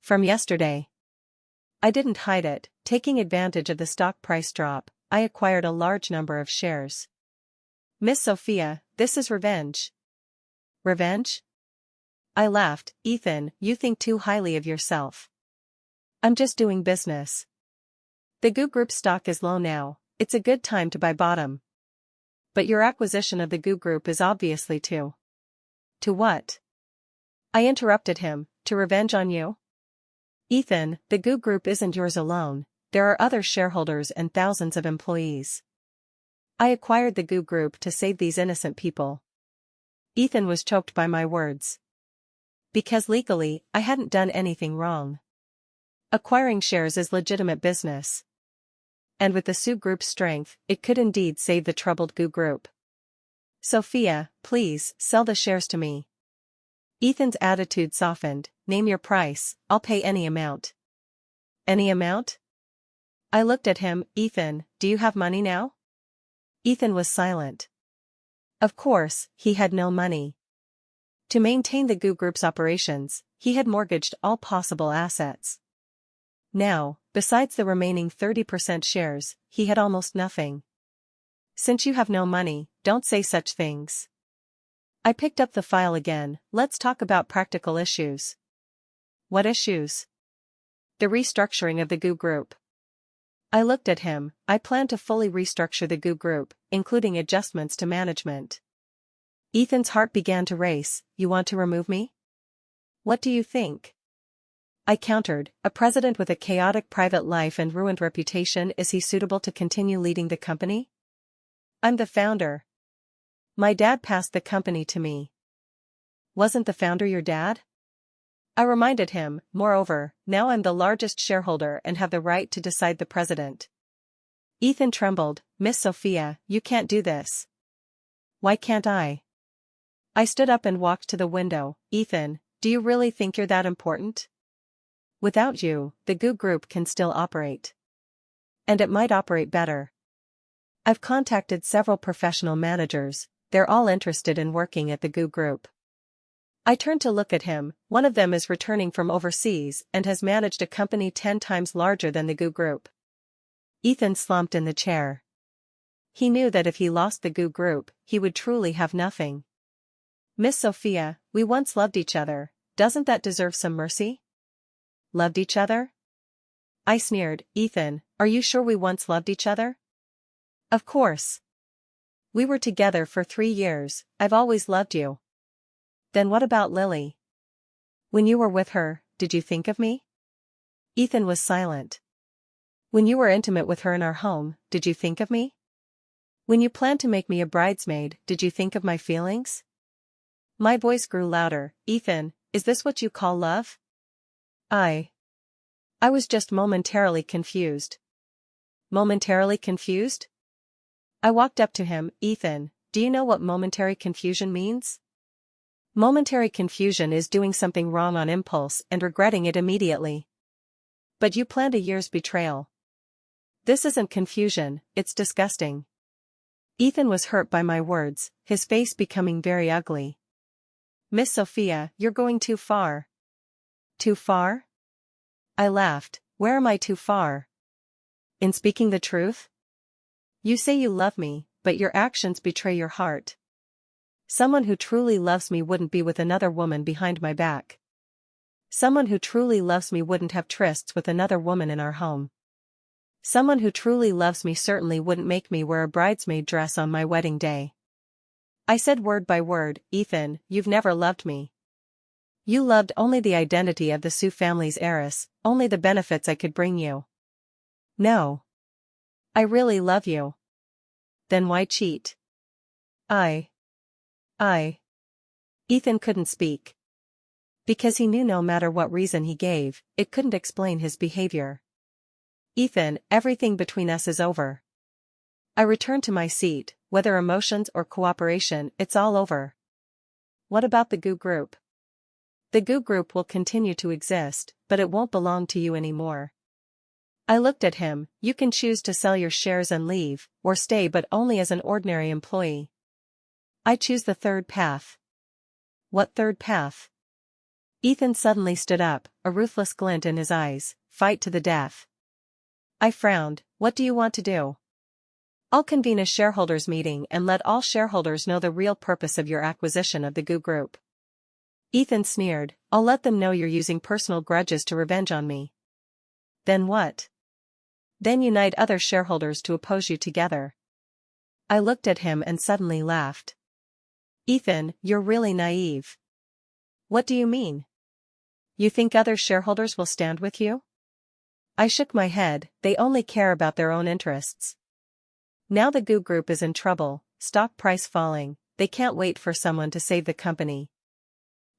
From yesterday. I didn't hide it. Taking advantage of the stock price drop, I acquired a large number of shares. Miss Sophia, this is revenge. Revenge? I laughed. Ethan, you think too highly of yourself. I'm just doing business. The GU Group stock is low now. It's a good time to buy bottom. But your acquisition of the GU Group is obviously to what? I interrupted him. To revenge on you? Ethan, the GU Group isn't yours alone. There are other shareholders and thousands of employees. I acquired the GU Group to save these innocent people. Ethan was choked by my words. Because legally, I hadn't done anything wrong. Acquiring shares is legitimate business. And with the SU Group's strength, it could indeed save the troubled GU Group. Sophia, please, sell the shares to me. Ethan's attitude softened. Name your price, I'll pay any amount. Any amount? I looked at him. Ethan, do you have money now? Ethan was silent. Of course, he had no money. To maintain the GU Group's operations, he had mortgaged all possible assets. Now, besides the remaining 30% shares, he had almost nothing. Since you have no money, don't say such things. I picked up the file again. Let's talk about practical issues. What issues? The restructuring of the GU Group. I looked at him. I plan to fully restructure the GU Group, including adjustments to management. Ethan's heart began to race. You want to remove me? What do you think? I countered. A president with a chaotic private life and ruined reputation, is he suitable to continue leading the company? I'm the founder. My dad passed the company to me. Wasn't the founder your dad? I reminded him. Moreover, now I'm the largest shareholder and have the right to decide the president. Ethan trembled. Miss Sophia, you can't do this. Why can't I? I stood up and walked to the window. Ethan, do you really think you're that important? Without you, the GU Group can still operate. And it might operate better. I've contacted several professional managers. They're all interested in working at the GU Group. I turned to look at him. One of them is returning from overseas and has managed a company 10 times larger than the GU Group. Ethan slumped in the chair. He knew that if he lost the GU Group, he would truly have nothing. Miss Sophia, we once loved each other. Doesn't that deserve some mercy? Loved each other? I sneered. Ethan, are you sure we once loved each other? Of course. We were together for 3 years. I've always loved you. Then what about Lily? When you were with her, did you think of me? Ethan was silent. When you were intimate with her in our home, did you think of me? When you planned to make me a bridesmaid, did you think of my feelings? My voice grew louder. Ethan, is this what you call love? I was just momentarily confused. Momentarily confused? I walked up to him. Ethan, do you know what momentary confusion means? Momentary confusion is doing something wrong on impulse and regretting it immediately. But you planned a year's betrayal. This isn't confusion, it's disgusting. Ethan was hurt by my words, his face becoming very ugly. Miss Sophia, you're going too far. Too far? I laughed. Where am I too far? In speaking the truth? You say you love me, but your actions betray your heart. Someone who truly loves me wouldn't be with another woman behind my back. Someone who truly loves me wouldn't have trysts with another woman in our home. Someone who truly loves me certainly wouldn't make me wear a bridesmaid dress on my wedding day. I said word by word, Ethan, you've never loved me. You loved only the identity of the Sue family's heiress, only the benefits I could bring you. No. I really love you. Then why cheat? I. Ethan couldn't speak. Because he knew no matter what reason he gave, it couldn't explain his behavior. Ethan, everything between us is over. I returned to my seat, whether emotions or cooperation, it's all over. What about the GU group? The GU group will continue to exist, but it won't belong to you anymore. I looked at him, you can choose to sell your shares and leave, or stay but only as an ordinary employee. I choose the third path. What third path? Ethan suddenly stood up, a ruthless glint in his eyes, fight to the death. I frowned, what do you want to do? I'll convene a shareholders meeting and let all shareholders know the real purpose of your acquisition of the GU group. Ethan sneered, I'll let them know you're using personal grudges to revenge on me. Then what? Then unite other shareholders to oppose you together. I looked at him and suddenly laughed. Ethan, you're really naive. What do you mean? You think other shareholders will stand with you? I shook my head, they only care about their own interests. Now the GU group is in trouble, stock price falling, they can't wait for someone to save the company.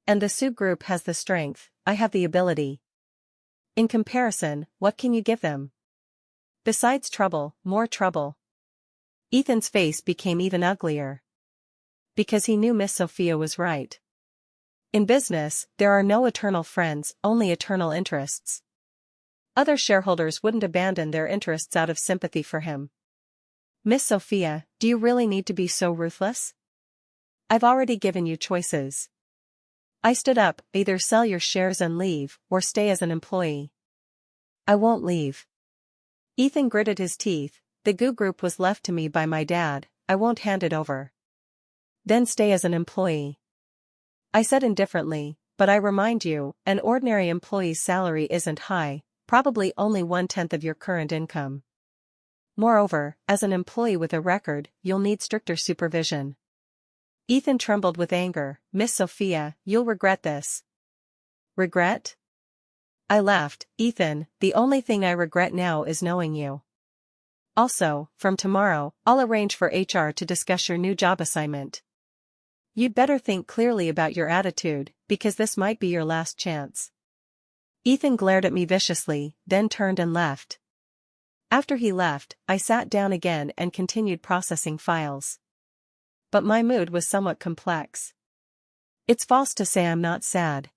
And the Sue group has the strength, I have the ability. In comparison, what can you give them? Besides trouble, more trouble. Ethan's face became even uglier. Because he knew Miss Sophia was right. In business, there are no eternal friends, only eternal interests. Other shareholders wouldn't abandon their interests out of sympathy for him. Miss Sophia, do you really need to be so ruthless? I've already given you choices. I stood up, either sell your shares and leave, or stay as an employee. I won't leave. Ethan gritted his teeth, the GU group was left to me by my dad, I won't hand it over. Then stay as an employee. I said indifferently, but I remind you, an ordinary employee's salary isn't high, probably only 1/10 of your current income. Moreover, as an employee with a record, you'll need stricter supervision. Ethan trembled with anger, Miss Sophia, you'll regret this. Regret? I laughed, Ethan, the only thing I regret now is knowing you. Also, from tomorrow, I'll arrange for HR to discuss your new job assignment. You'd better think clearly about your attitude, because this might be your last chance. Ethan glared at me viciously, then turned and left. After he left, I sat down again and continued processing files. But my mood was somewhat complex. It's false to say I'm not sad.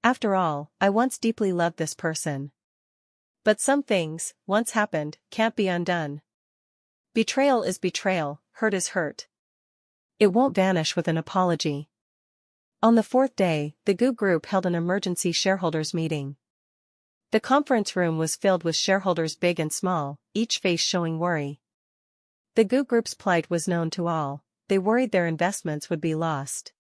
After all, I once deeply loved this person. But some things, once happened, can't be undone. Betrayal is betrayal, hurt is hurt. It won't vanish with an apology. On the fourth day, the GU group held an emergency shareholders meeting. The conference room was filled with shareholders big and small, each face showing worry. The GU group's plight was known to all, they worried their investments would be lost.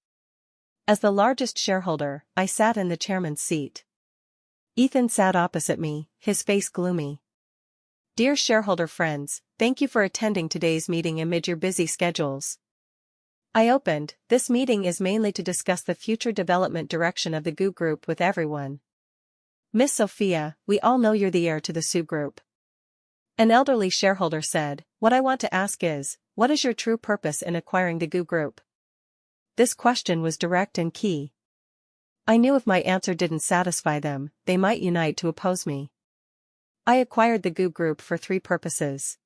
As the largest shareholder, I sat in the chairman's seat. Ethan sat opposite me, his face gloomy. Dear shareholder friends, thank you for attending today's meeting amid your busy schedules. I opened, this meeting is mainly to discuss the future development direction of the GU group with everyone. Miss Sophia, we all know you're the heir to the Sue group. An elderly shareholder said, what I want to ask is, what is your true purpose in acquiring the GU group? This question was direct and key. I knew if my answer didn't satisfy them, they might unite to oppose me. I acquired the GU group for 3 purposes.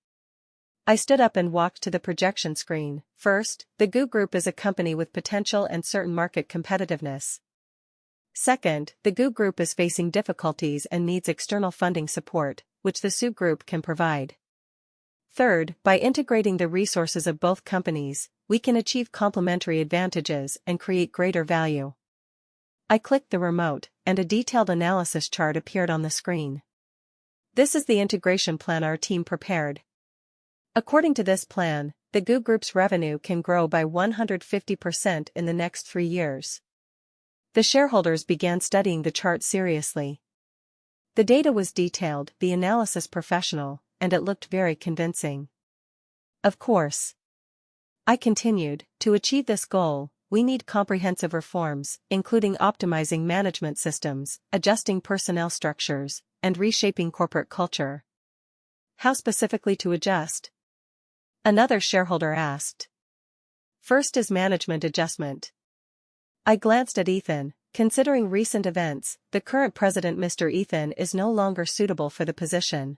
I stood up and walked to the projection screen. First, the GU group is a company with potential and certain market competitiveness. Second, the GU group is facing difficulties and needs external funding support, which the Sue group can provide. Third, by integrating the resources of both companies, we can achieve complementary advantages and create greater value. I clicked the remote, and a detailed analysis chart appeared on the screen. This is the integration plan our team prepared. According to this plan, the GU Group's revenue can grow by 150% in the next 3 years. The shareholders began studying the chart seriously. The data was detailed, the analysis professional, and it looked very convincing. Of course, I continued, to achieve this goal, we need comprehensive reforms, including optimizing management systems, adjusting personnel structures, and reshaping corporate culture. How specifically to adjust? Another shareholder asked. First is management adjustment. I glanced at Ethan. Considering recent events, the current president Mr. Ethan is no longer suitable for the position.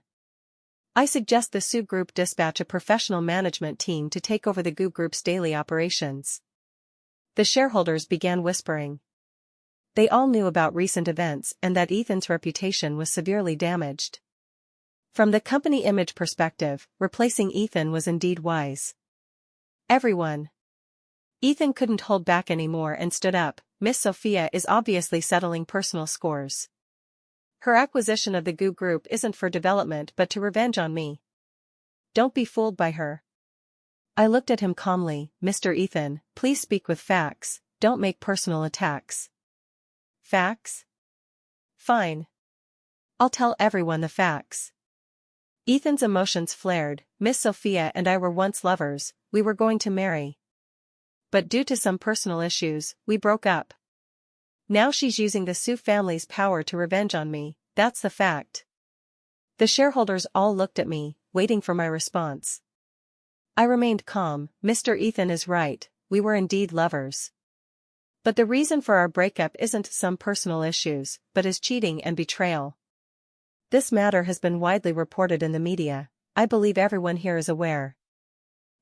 I suggest the SU Group dispatch a professional management team to take over the GU Group's daily operations. The shareholders began whispering. They all knew about recent events and that Ethan's reputation was severely damaged. From the company image perspective, replacing Ethan was indeed wise. Everyone. Ethan couldn't hold back anymore and stood up. Miss Sophia is obviously settling personal scores. Her acquisition of the GU Group isn't for development but to revenge on me. Don't be fooled by her. I looked at him calmly. Mr. Ethan, please speak with facts, don't make personal attacks. Facts? Fine. I'll tell everyone the facts. Ethan's emotions flared. Miss Sophia and I were once lovers, we were going to marry. But due to some personal issues, we broke up. Now she's using the Su family's power to revenge on me, that's the fact. The shareholders all looked at me, waiting for my response. I remained calm. Mr. Ethan is right, we were indeed lovers. But the reason for our breakup isn't some personal issues, but is cheating and betrayal. This matter has been widely reported in the media, I believe everyone here is aware.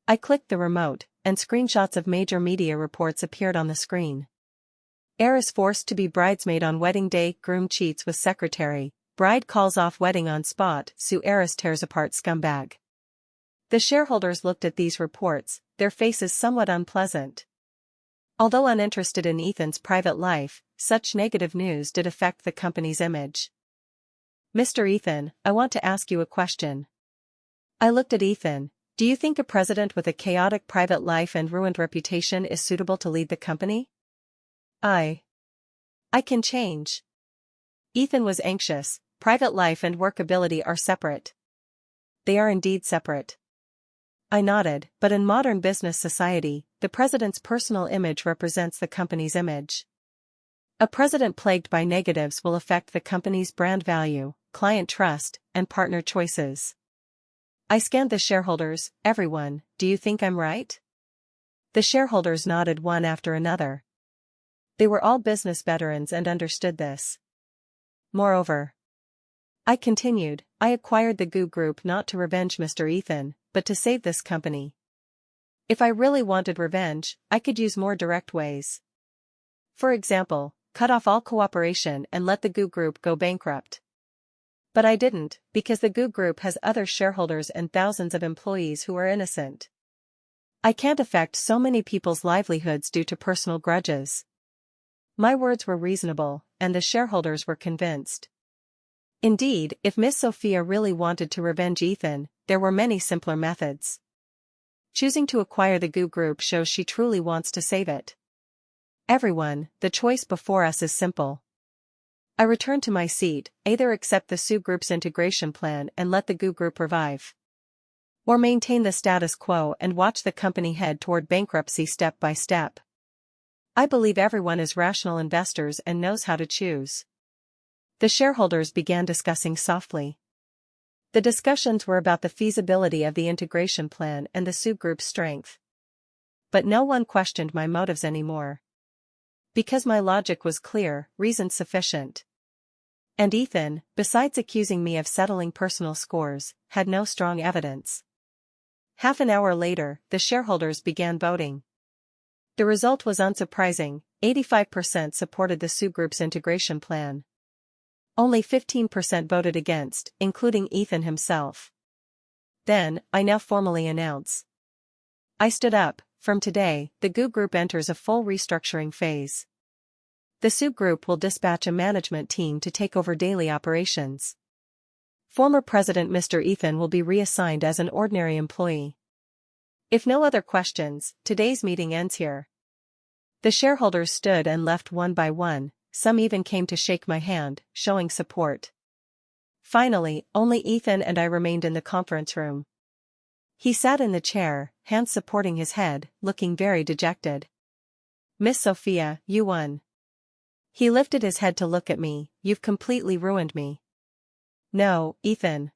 I clicked the remote, and screenshots of major media reports appeared on the screen. Heiress forced to be bridesmaid on wedding day, groom cheats with secretary, bride calls off wedding on spot, Su heiress tears apart scumbag. The shareholders looked at these reports, their faces somewhat unpleasant. Although uninterested in Ethan's private life, such negative news did affect the company's image. Mr. Ethan, I want to ask you a question. I looked at Ethan. Do you think a president with a chaotic private life and ruined reputation is suitable to lead the company? I can change. Ethan was anxious. Private life and workability are separate. They are indeed separate. I nodded, but in modern business society, the president's personal image represents the company's image. A president plagued by negatives will affect the company's brand value, client trust, and partner choices. I scanned the shareholders. Everyone, do you think I'm right? The shareholders nodded one after another. They were all business veterans and understood this. Moreover, I continued, I acquired the GU Group not to revenge Mr. Ethan, but to save this company. If I really wanted revenge, I could use more direct ways. For example, cut off all cooperation and let the GU Group go bankrupt. But I didn't, because the GU Group has other shareholders and thousands of employees who are innocent. I can't affect so many people's livelihoods due to personal grudges. My words were reasonable, and the shareholders were convinced. Indeed, if Miss Sophia really wanted to revenge Ethan, there were many simpler methods. Choosing to acquire the GU Group shows she truly wants to save it. Everyone, the choice before us is simple. I returned to my seat, either accept the SU Group's integration plan and let the GU Group revive, or maintain the status quo and watch the company head toward bankruptcy step by step. I believe everyone is rational investors and knows how to choose. The shareholders began discussing softly. The discussions were about the feasibility of the integration plan and the SU Group's strength. But no one questioned my motives anymore. Because my logic was clear, reason sufficient. And Ethan, besides accusing me of settling personal scores, had no strong evidence. Half an hour later, the shareholders began voting. The result was unsurprising, 85% supported the SU Group's integration plan. Only 15% voted against, including Ethan himself. Then, I now formally announce. I stood up. From today, the GU Group enters a full restructuring phase. The SU Group will dispatch a management team to take over daily operations. Former President Mr. Ethan will be reassigned as an ordinary employee. If no other questions, today's meeting ends here. The shareholders stood and left one by one, some even came to shake my hand, showing support. Finally, only Ethan and I remained in the conference room. He sat in the chair, hands supporting his head, looking very dejected. "Miss Sophia, you won." He lifted his head to look at me. "You've completely ruined me." "No, Ethan.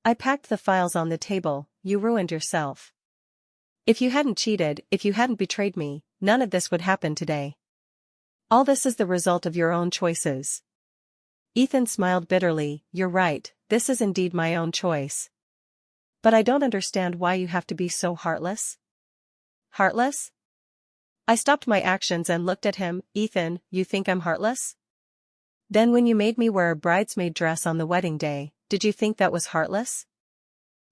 I packed the files on the table, you ruined yourself. If you hadn't cheated, if you hadn't betrayed me, none of this would happen today. All this is the result of your own choices." Ethan smiled bitterly. "You're right, this is indeed my own choice. But I don't understand why you have to be so heartless." "Heartless?" I stopped my actions and looked at him. "Ethan, you think I'm heartless? Then when you made me wear a bridesmaid dress on the wedding day, did you think that was heartless?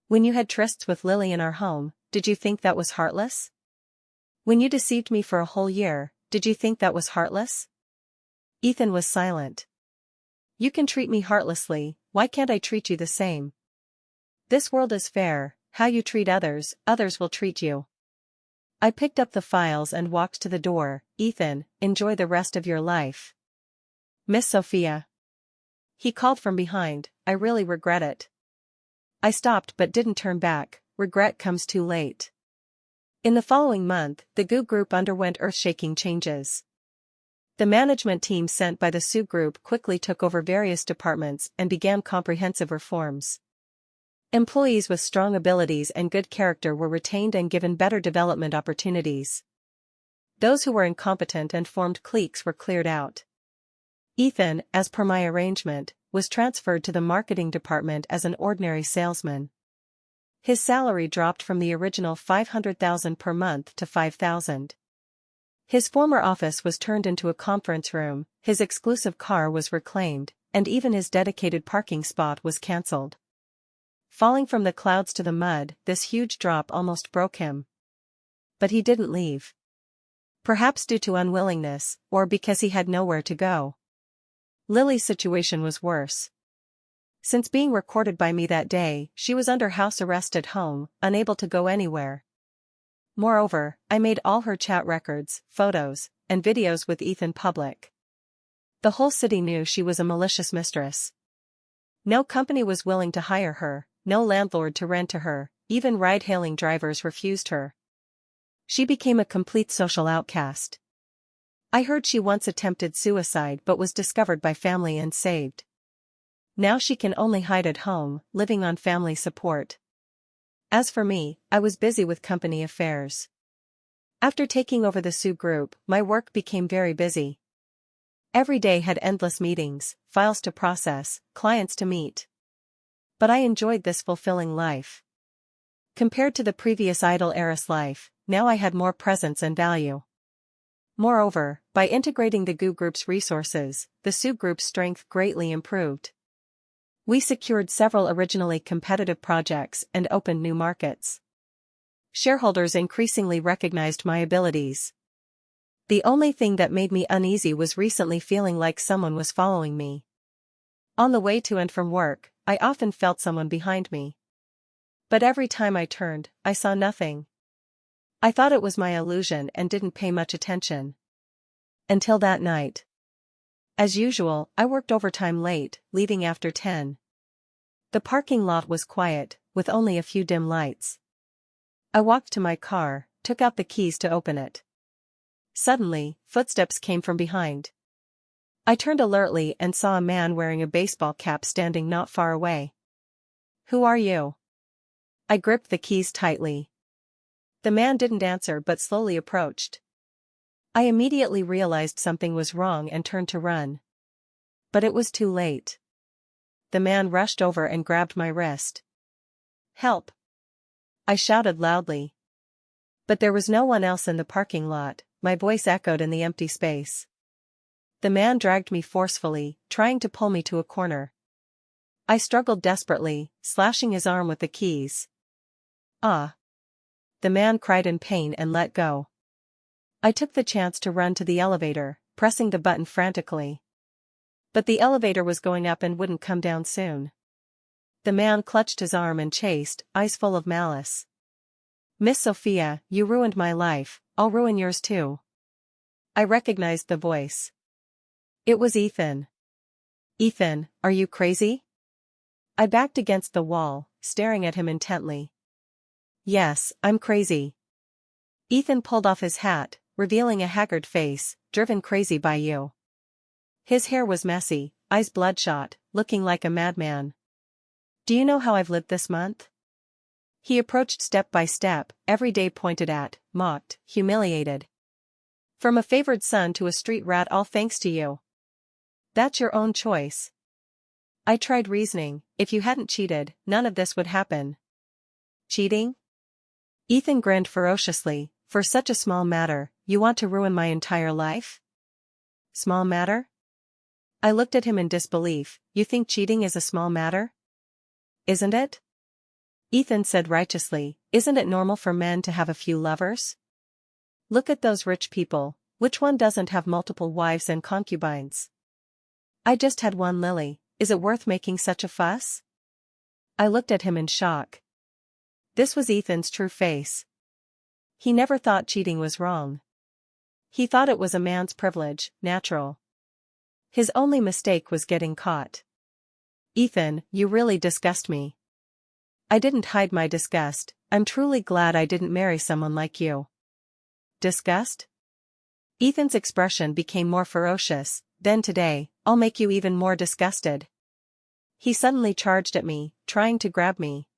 When you had trysts with Lily in our home, did you think that was heartless? When you deceived me for a whole year, did you think that was heartless?" Ethan was silent. "You can treat me heartlessly, why can't I treat you the same? This world is fair, how you treat others, others will treat you." I picked up the files and walked to the door. "Ethan, enjoy the rest of your life." "Miss Sophia." He called from behind, "I really regret it." I stopped but didn't turn back. Regret comes too late. In the following month, the GU Group underwent earth-shaking changes. The management team sent by the SU Group quickly took over various departments and began comprehensive reforms. Employees with strong abilities and good character were retained and given better development opportunities. Those who were incompetent and formed cliques were cleared out. Ethan, as per my arrangement, was transferred to the marketing department as an ordinary salesman. His salary dropped from the original $500,000 per month to $5,000. His former office was turned into a conference room, his exclusive car was reclaimed, and even his dedicated parking spot was cancelled. Falling from the clouds to the mud, this huge drop almost broke him. But he didn't leave. Perhaps due to unwillingness, or because he had nowhere to go. Lily's situation was worse. Since being recorded by me that day, she was under house arrest at home, unable to go anywhere. Moreover, I made all her chat records, photos, and videos with Ethan public. The whole city knew she was a malicious mistress. No company was willing to hire her, no landlord to rent to her, even ride-hailing drivers refused her. She became a complete social outcast. I heard she once attempted suicide but was discovered by family and saved. Now she can only hide at home, living on family support. As for me, I was busy with company affairs. After taking over the SU Group, my work became very busy. Every day had endless meetings, files to process, clients to meet. But I enjoyed this fulfilling life. Compared to the previous idle heiress life, now I had more presence and value. Moreover, by integrating the GU Group's resources, the SU Group's strength greatly improved. We secured several originally competitive projects and opened new markets. Shareholders increasingly recognized my abilities. The only thing that made me uneasy was recently feeling like someone was following me. On the way to and from work, I often felt someone behind me. But every time I turned, I saw nothing. I thought it was my illusion and didn't pay much attention. Until that night. As usual, I worked overtime late, leaving after 10. The parking lot was quiet, with only a few dim lights. I walked to my car, took out the keys to open it. Suddenly, footsteps came from behind. I turned alertly and saw a man wearing a baseball cap standing not far away. "Who are you?" I gripped the keys tightly. The man didn't answer but slowly approached. I immediately realized something was wrong and turned to run. But it was too late. The man rushed over and grabbed my wrist. "Help!" I shouted loudly. But there was no one else in the parking lot, my voice echoed in the empty space. The man dragged me forcefully, trying to pull me to a corner. I struggled desperately, slashing his arm with the keys. "Ah!" The man cried in pain and let go. I took the chance to run to the elevator, pressing the button frantically. But the elevator was going up and wouldn't come down soon. The man clutched his arm and chased, eyes full of malice. Miss Sophia, you ruined my life, I'll ruin yours too. I recognized the voice. It was Ethan. Ethan, are you crazy? I backed against the wall, staring at him intently. Yes, I'm crazy. Ethan pulled off his hat, revealing a haggard face, driven crazy by you. His hair was messy, eyes bloodshot, looking like a madman. Do you know how I've lived this month? He approached step by step, every day pointed at, mocked, humiliated. From a favored son to a street rat, all thanks to you. That's your own choice. I tried reasoning, if you hadn't cheated, none of this would happen. Cheating? Ethan grinned ferociously. For such a small matter, you want to ruin my entire life? Small matter? I looked at him in disbelief. You think cheating is a small matter? Isn't it? Ethan said righteously, isn't it normal for men to have a few lovers? Look at those rich people, which one doesn't have multiple wives and concubines? I just had one, Lily, is it worth making such a fuss? I looked at him in shock. This was Ethan's true face. He never thought cheating was wrong. He thought it was a man's privilege, natural. His only mistake was getting caught. Ethan, you really disgust me. I didn't hide my disgust. I'm truly glad I didn't marry someone like you. Disgust? Ethan's expression became more ferocious. Then today, I'll make you even more disgusted. He suddenly charged at me, trying to grab me.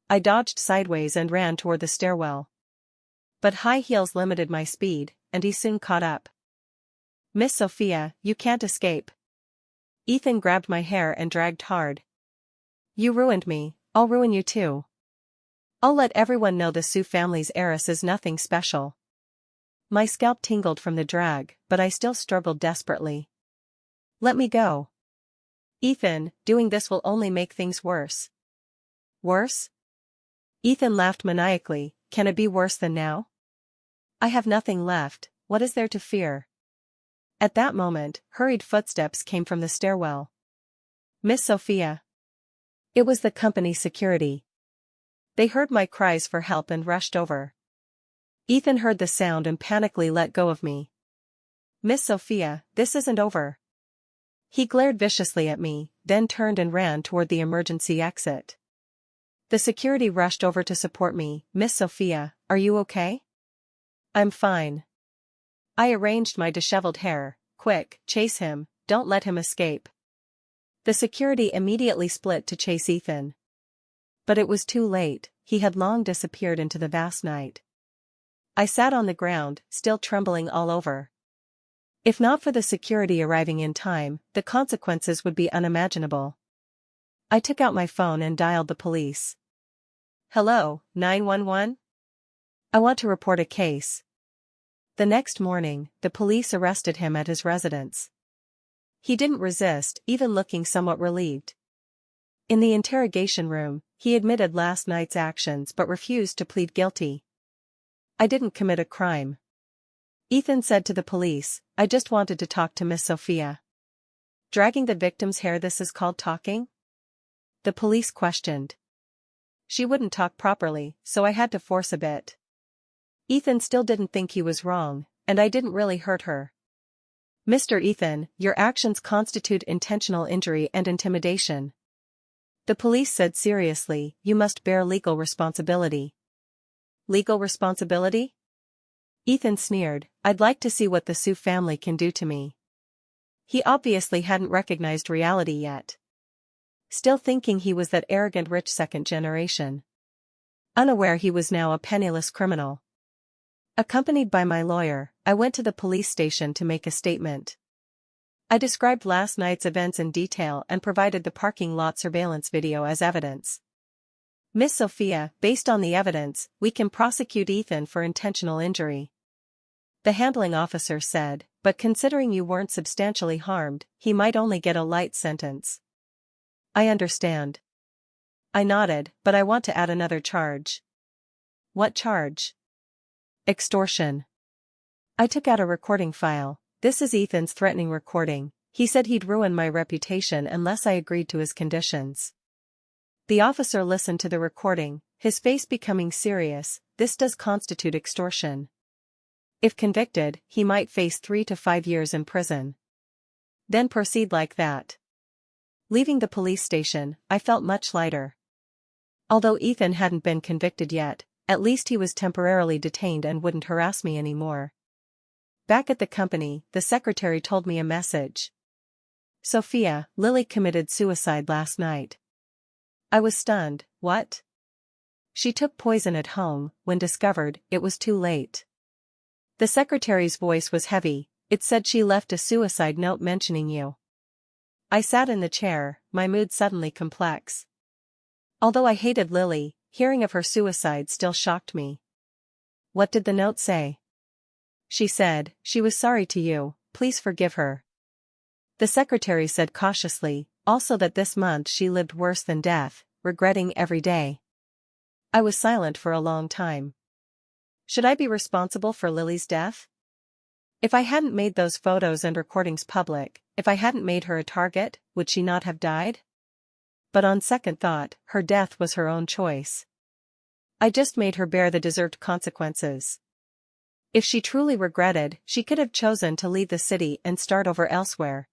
I dodged sideways and ran toward the stairwell. But high heels limited my speed, and he soon caught up. Miss Sophia, you can't escape. Ethan grabbed my hair and dragged hard. You ruined me, I'll ruin you too. I'll let everyone know the Sue family's heiress is nothing special. My scalp tingled from the drag, but I still struggled desperately. Let me go. Ethan, doing this will only make things worse. Worse? Ethan laughed maniacally. Can it be worse than now? I have nothing left, what is there to fear? At that moment, hurried footsteps came from the stairwell. Miss Sophia. It was the company security. They heard my cries for help and rushed over. Ethan heard the sound and panically let go of me. Miss Sophia, this isn't over. He glared viciously at me, then turned and ran toward the emergency exit. The security rushed over to support me. Miss Sophia, are you okay? I'm fine. I arranged my disheveled hair. Quick, chase him, don't let him escape. The security immediately split to chase Ethan. But it was too late, he had long disappeared into the vast night. I sat on the ground, still trembling all over. If not for the security arriving in time, the consequences would be unimaginable. I took out my phone and dialed the police. Hello, 911? I want to report a case. The next morning, the police arrested him at his residence. He didn't resist, even looking somewhat relieved. In the interrogation room, he admitted last night's actions but refused to plead guilty. I didn't commit a crime. Ethan said to the police, I just wanted to talk to Miss Sophia. Dragging the victim's hair, this is called talking? The police questioned. She wouldn't talk properly, so I had to force a bit. Ethan still didn't think he was wrong, and I didn't really hurt her. Mr. Ethan, your actions constitute intentional injury and intimidation. The police said seriously, you must bear legal responsibility. Legal responsibility? Ethan sneered, I'd like to see what the Sue family can do to me. He obviously hadn't recognized reality yet. Still thinking he was that arrogant rich second generation. Unaware he was now a penniless criminal. Accompanied by my lawyer, I went to the police station to make a statement. I described last night's events in detail and provided the parking lot surveillance video as evidence. Miss Sophia, based on the evidence, we can prosecute Ethan for intentional injury. The handling officer said, but considering you weren't substantially harmed, he might only get a light sentence. I understand. I nodded, but I want to add another charge. What charge? Extortion. I took out a recording file. This is Ethan's threatening recording. He said he'd ruin my reputation unless I agreed to his conditions. The officer listened to the recording, his face becoming serious. this does constitute extortion. If convicted, he might face 3 to 5 years in prison. Then proceed like that. Leaving the police station, I felt much lighter. Although Ethan hadn't been convicted yet, at least he was temporarily detained and wouldn't harass me anymore. Back at the company, the secretary told me a message. Sophia, Lily committed suicide last night. I was stunned. What? She took poison at home. When discovered, it was too late. The secretary's voice was heavy. It said she left a suicide note mentioning you. I sat in the chair, my mood suddenly complex. Although I hated Lily, hearing of her suicide still shocked me. What did the note say? She said, "She was sorry to you, please forgive her." The secretary said cautiously, also that this month she lived worse than death, regretting every day. I was silent for a long time. Should I be responsible for Lily's death? If I hadn't made those photos and recordings public, if I hadn't made her a target, would she not have died? But on second thought, her death was her own choice. I just made her bear the deserved consequences. If she truly regretted, she could have chosen to leave the city and start over elsewhere.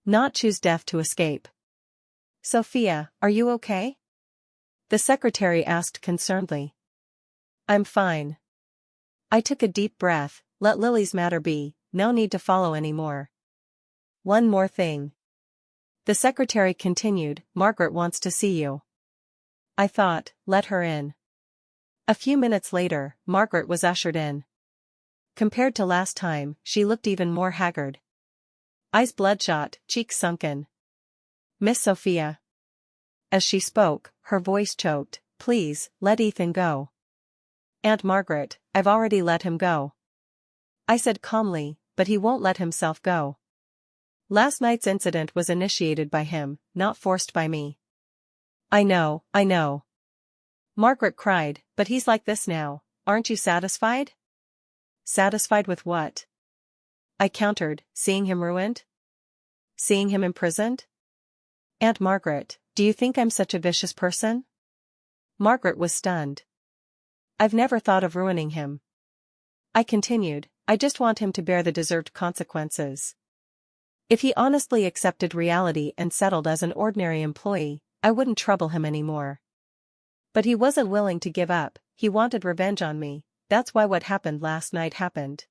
Not choose death to escape. Sophia, are you okay? The secretary asked concernedly. I'm fine. I took a deep breath. Let Lily's matter be, no need to follow anymore. One more thing. The secretary continued, Margaret wants to see you. I thought, let her in. A few minutes later, Margaret was ushered in. Compared to last time, she looked even more haggard. Eyes bloodshot, cheeks sunken. Miss Sophia. As she spoke, her voice choked, please, let Ethan go. Aunt Margaret, I've already let him go. I said calmly, but he won't let himself go. Last night's incident was initiated by him, not forced by me. I know. Margaret cried, but he's like this now, aren't you satisfied? Satisfied with what? I countered, seeing him ruined? Seeing him imprisoned? Aunt Margaret, do you think I'm such a vicious person? Margaret was stunned. I've never thought of ruining him. I continued, I just want him to bear the deserved consequences. If he honestly accepted reality and settled as an ordinary employee, I wouldn't trouble him anymore. But he wasn't willing to give up, he wanted revenge on me, that's why what happened last night happened.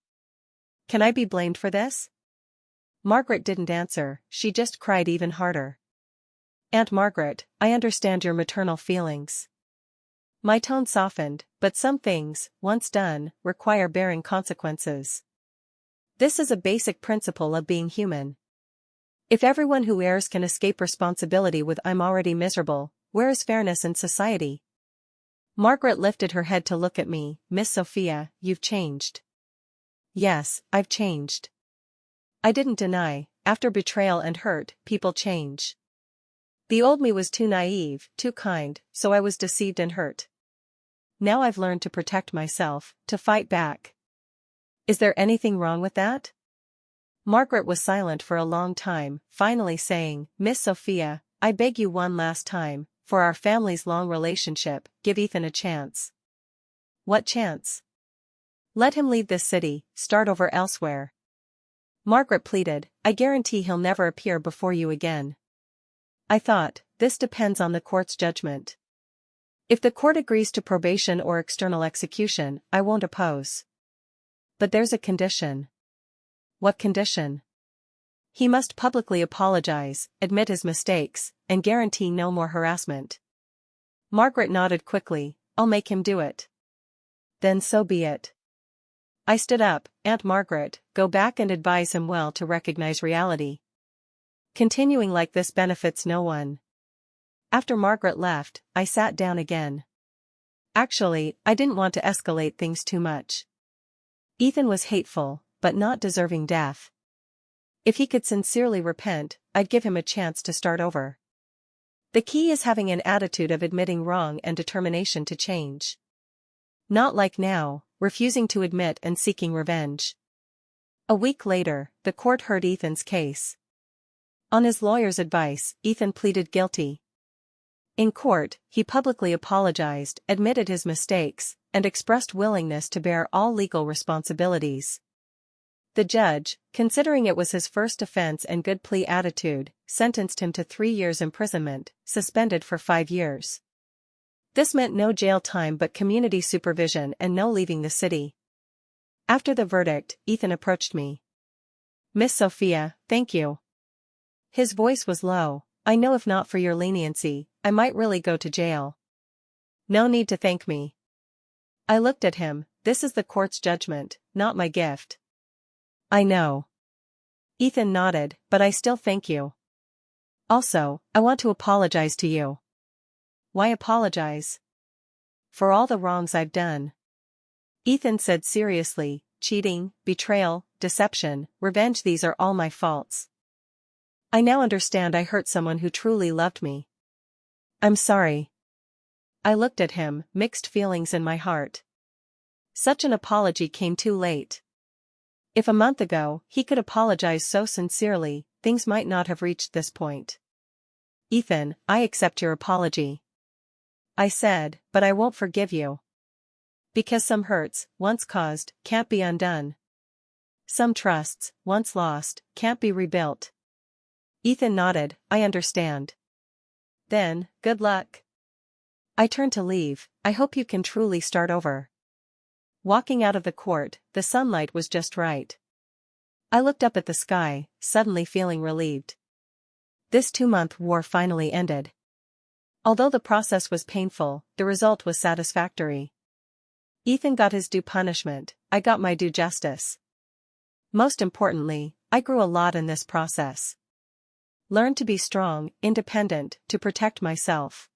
Can I be blamed for this? Margaret didn't answer, she just cried even harder. Aunt Margaret, I understand your maternal feelings. My tone softened, but some things, once done, require bearing consequences. This is a basic principle of being human. If everyone who errs can escape responsibility with I'm already miserable, where is fairness in society? Margaret lifted her head to look at me, Miss Sophia, you've changed. Yes, I've changed. I didn't deny, after betrayal and hurt, people change. The old me was too naive, too kind, so I was deceived and hurt. Now I've learned to protect myself, to fight back. Is there anything wrong with that? Margaret was silent for a long time, finally saying, Miss Sophia, I beg you one last time, for our family's long relationship, give Ethan a chance. What chance? Let him leave this city, start over elsewhere. Margaret pleaded, I guarantee he'll never appear before you again. I thought, this depends on the court's judgment. If the court agrees to probation or external execution, I won't oppose. But there's a condition. What condition? He must publicly apologize, admit his mistakes, and guarantee no more harassment. Margaret nodded quickly, I'll make him do it. Then so be it. I stood up, Aunt Margaret, go back and advise him well to recognize reality. Continuing like this benefits no one. After Margaret left, I sat down again. Actually, I didn't want to escalate things too much. Ethan was hateful, but not deserving death. If he could sincerely repent, I'd give him a chance to start over. The key is having an attitude of admitting wrong and determination to change. Not like now, refusing to admit and seeking revenge. A week later, the court heard Ethan's case. On his lawyer's advice, Ethan pleaded guilty. In court, he publicly apologized, admitted his mistakes, and expressed willingness to bear all legal responsibilities. The judge, considering it was his first offense and good plea attitude, sentenced him to 3 years imprisonment, suspended for 5 years. This meant no jail time but community supervision and no leaving the city. After the verdict, Ethan approached me. "Miss Sophia, thank you." His voice was low. "I know if not for your leniency, I might really go to jail." "No need to thank me." I looked at him. "This is the court's judgment, not my gift." "I know." Ethan nodded, "But I still thank you. Also, I want to apologize to you." "Why apologize?" "For all the wrongs I've done." Ethan said seriously, "Cheating, betrayal, deception, revenge, these are all my faults. I now understand I hurt someone who truly loved me. I'm sorry." I looked at him, mixed feelings in my heart. Such an apology came too late. If a month ago he could apologize so sincerely, things might not have reached this point. "Ethan, I accept your apology," I said, "but I won't forgive you. Because some hurts, once caused, can't be undone. Some trusts, once lost, can't be rebuilt." Ethan nodded, "I understand." "Then, good luck." I turned to leave. "I hope you can truly start over." Walking out of the court, the sunlight was just right. I looked up at the sky, suddenly feeling relieved. This 2-month war finally ended. Although the process was painful, the result was satisfactory. Ethan got his due punishment, I got my due justice. Most importantly, I grew a lot in this process. Learned to be strong, independent, to protect myself.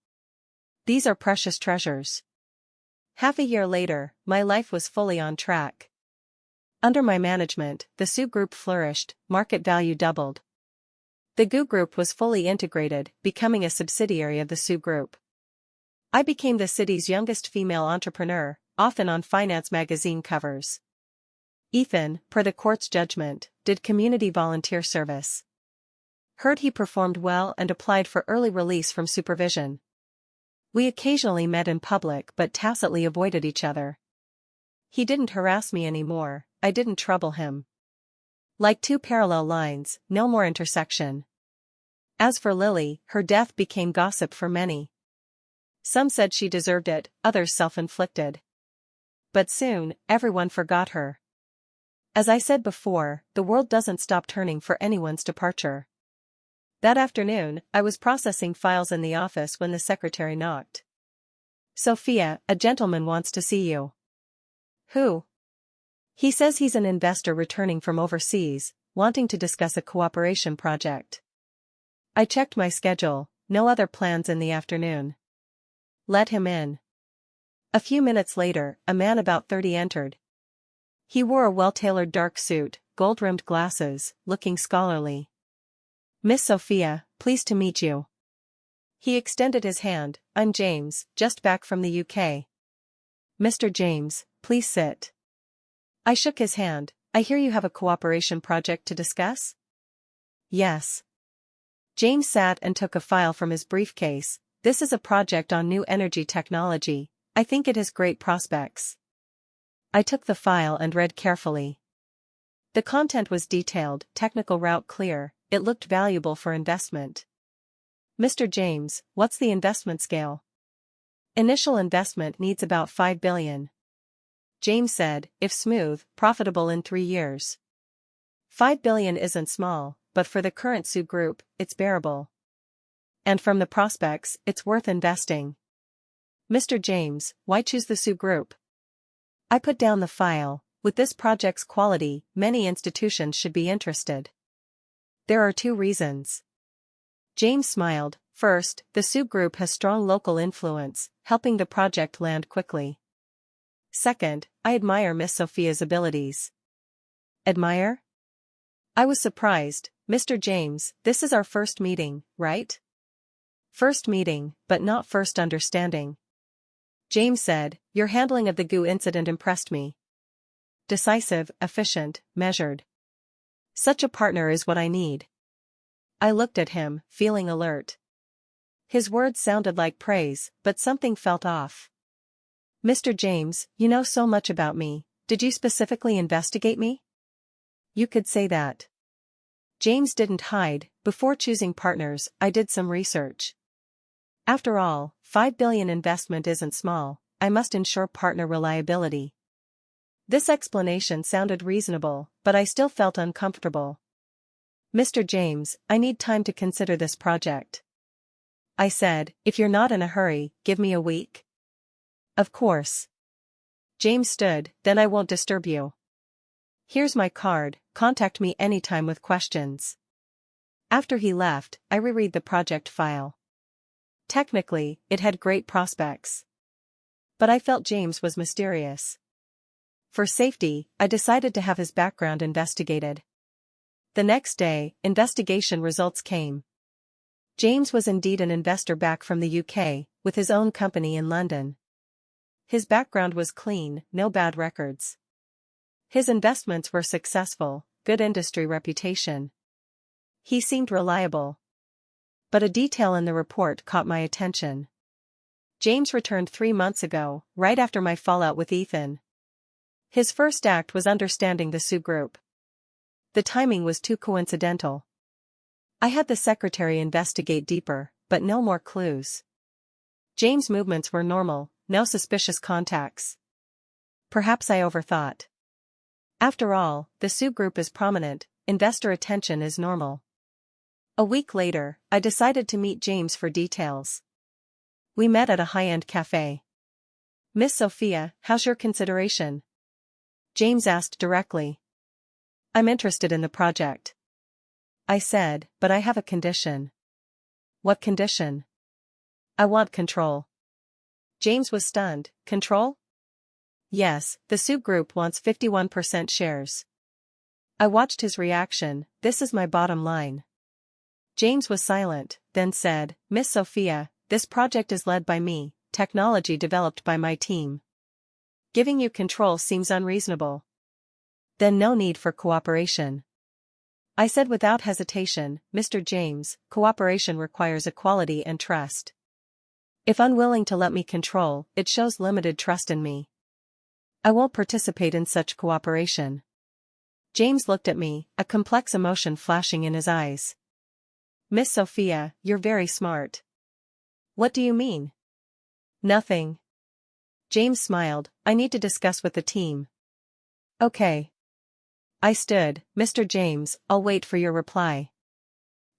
These are precious treasures. Half a year later, my life was fully on track. Under my management, the Sue Group flourished, market value doubled. The GU Group was fully integrated, becoming a subsidiary of the Sue Group. I became the city's youngest female entrepreneur, often on finance magazine covers. Ethan, per the court's judgment, did community volunteer service. Heard he performed well and applied for early release from supervision. We occasionally met in public but tacitly avoided each other. He didn't harass me anymore, I didn't trouble him. Like two parallel lines, no more intersection. As for Lily, her death became gossip for many. Some said she deserved it, others self-inflicted. But soon, everyone forgot her. As I said before, the world doesn't stop turning for anyone's departure. That afternoon, I was processing files in the office when the secretary knocked. "Sophia, a gentleman wants to see you." "Who?" "He says he's an investor returning from overseas, wanting to discuss a cooperation project." I checked my schedule, no other plans in the afternoon. "Let him in." A few minutes later, a man about 30 entered. He wore a well-tailored dark suit, gold-rimmed glasses, looking scholarly. "Miss Sophia, pleased to meet you." He extended his hand. "I'm James, just back from the UK." "Mr. James, please sit." I shook his hand. "I hear you have a cooperation project to discuss?" "Yes." James sat and took a file from his briefcase. "This is a project on new energy technology. I think it has great prospects." I took the file and read carefully. The content was detailed, technical route clear, it looked valuable for investment. "Mr. James, what's the investment scale?" "Initial investment needs about $5 billion. James said, "If smooth, profitable in 3 years." $5 billion isn't small, but for the current Sue Group, it's bearable. And from the prospects, it's worth investing. "Mr. James, why choose the Sue Group?" I put down the file. With this project's quality, many institutions should be interested. There are 2 reasons. James smiled. First, the Sue Group has strong local influence, helping the project land quickly. Second, I admire Miss Sophia's abilities. Admire? I was surprised. "Mr. James, this is our first meeting, right?" "First meeting, but not first understanding." James said, "Your handling of the GU incident impressed me. Decisive, efficient, measured. Such a partner is what I need." I looked at him, feeling alert. His words sounded like praise, but something felt off. "Mr. James, you know so much about me. Did you specifically investigate me?" "You could say that." James didn't hide. "Before choosing partners, I did some research. After all, $5 billion investment isn't small. I must ensure partner reliability." This explanation sounded reasonable, but I still felt uncomfortable. "Mr. James, I need time to consider this project," I said. "If you're not in a hurry, give me a week." "Of course." James stood. "Then I won't disturb you. Here's my card, contact me anytime with questions." After he left, I reread the project file. Technically, it had great prospects. But I felt James was mysterious. For safety, I decided to have his background investigated. The next day, investigation results came. James was indeed an investor back from the UK, with his own company in London. His background was clean, no bad records. His investments were successful, good industry reputation. He seemed reliable. But a detail in the report caught my attention. James returned 3 months ago, right after my fallout with Ethan. His first act was understanding the Sue Group. The timing was too coincidental. I had the secretary investigate deeper, but no more clues. James' movements were normal, no suspicious contacts. Perhaps I overthought. After all, the Sue Group is prominent, investor attention is normal. A week later, I decided to meet James for details. We met at a high-end cafe. "Miss Sophia, how's your consideration?" James asked directly. "I'm interested in the project," I said, "but I have a condition." "What condition?" "I want control." James was stunned. "Control?" "Yes, the Sue Group wants 51% shares." I watched his reaction. "This is my bottom line." James was silent, then said, "Miss Sophia, this project is led by me, technology developed by my team. Giving you control seems unreasonable." "Then no need for cooperation," I said without hesitation. "Mr. James, cooperation requires equality and trust. If unwilling to let me control, it shows limited trust in me. I won't participate in such cooperation." James looked at me, a complex emotion flashing in his eyes. "Miss Sophia, you're very smart." "What do you mean?" "Nothing." James smiled. "I need to discuss with the team." "Okay." I stood. "Mr. James, I'll wait for your reply."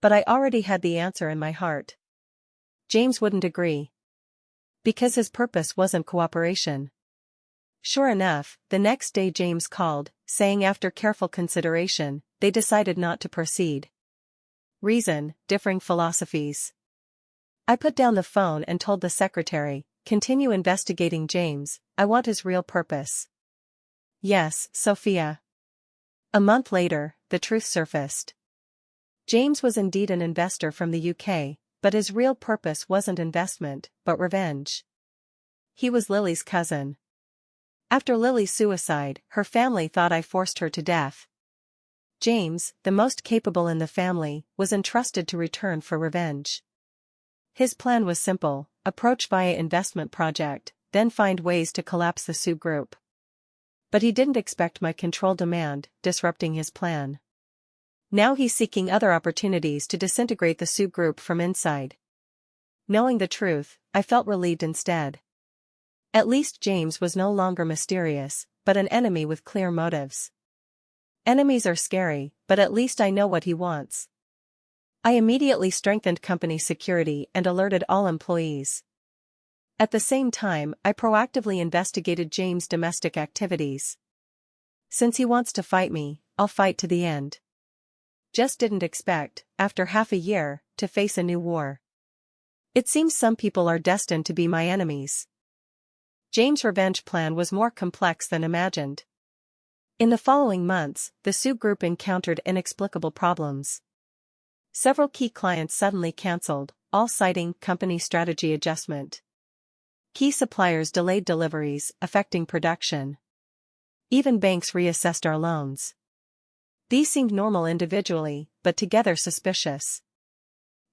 But I already had the answer in my heart. James wouldn't agree. Because his purpose wasn't cooperation. Sure enough, the next day James called, saying after careful consideration, they decided not to proceed. Reason: differing philosophies. I put down the phone and told the secretary, "Continue investigating James, I want his real purpose." "Yes, Sophia." A month later, the truth surfaced. James was indeed an investor from the UK, but his real purpose wasn't investment, but revenge. He was Lily's cousin. After Lily's suicide, her family thought I forced her to death. James, the most capable in the family, was entrusted to return for revenge. His plan was simple: approach via investment project, then find ways to collapse the Sue Group. But he didn't expect my control demand, disrupting his plan. Now he's seeking other opportunities to disintegrate the Sue Group from inside. Knowing the truth, I felt relieved instead. At least James was no longer mysterious, but an enemy with clear motives. Enemies are scary, but at least I know what he wants. I immediately strengthened company security and alerted all employees. At the same time, I proactively investigated James' domestic activities. Since he wants to fight me, I'll fight to the end. Just didn't expect, after half a year, to face a new war. It seems some people are destined to be my enemies. James' revenge plan was more complex than imagined. In the following months, the Sue Group encountered inexplicable problems. Several key clients suddenly cancelled, all citing company strategy adjustment. Key suppliers delayed deliveries, affecting production. Even banks reassessed our loans. These seemed normal individually, but together suspicious.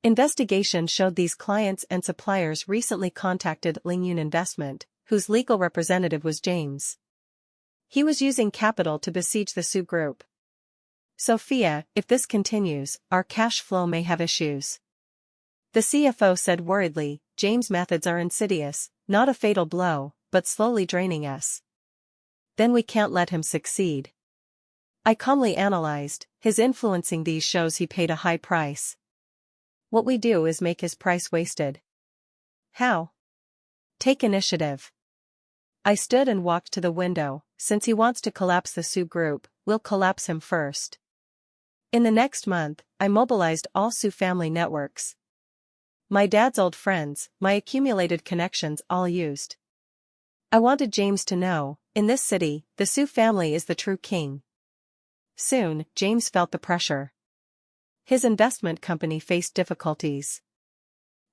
Investigation showed these clients and suppliers recently contacted Lingyun Investment, whose legal representative was James. He was using capital to besiege the Su Group. Sophia, if this continues, our cash flow may have issues. The CFO said worriedly, James' methods are insidious, not a fatal blow, but slowly draining us. Then we can't let him succeed. I calmly analyzed, his influencing these shows he paid a high price. What we do is make his price wasted. How? Take initiative. I stood and walked to the window. Since he wants to collapse the Su Group, we'll collapse him first. In the next month, I mobilized all Su family networks. My dad's old friends, my accumulated connections all used. I wanted James to know, in this city, the Su family is the true king. Soon, James felt the pressure. His investment company faced difficulties.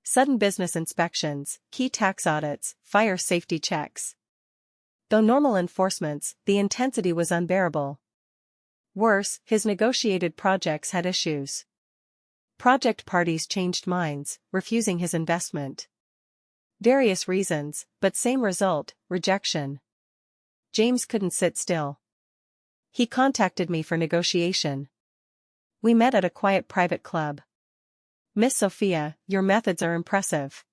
Sudden business inspections, key tax audits, fire safety checks. Though normal enforcements, the intensity was unbearable. Worse, his negotiated projects had issues. Project parties changed minds, refusing his investment. Various reasons, but same result, rejection. James couldn't sit still. He contacted me for negotiation. We met at a quiet private club. Miss Sophia, your methods are impressive.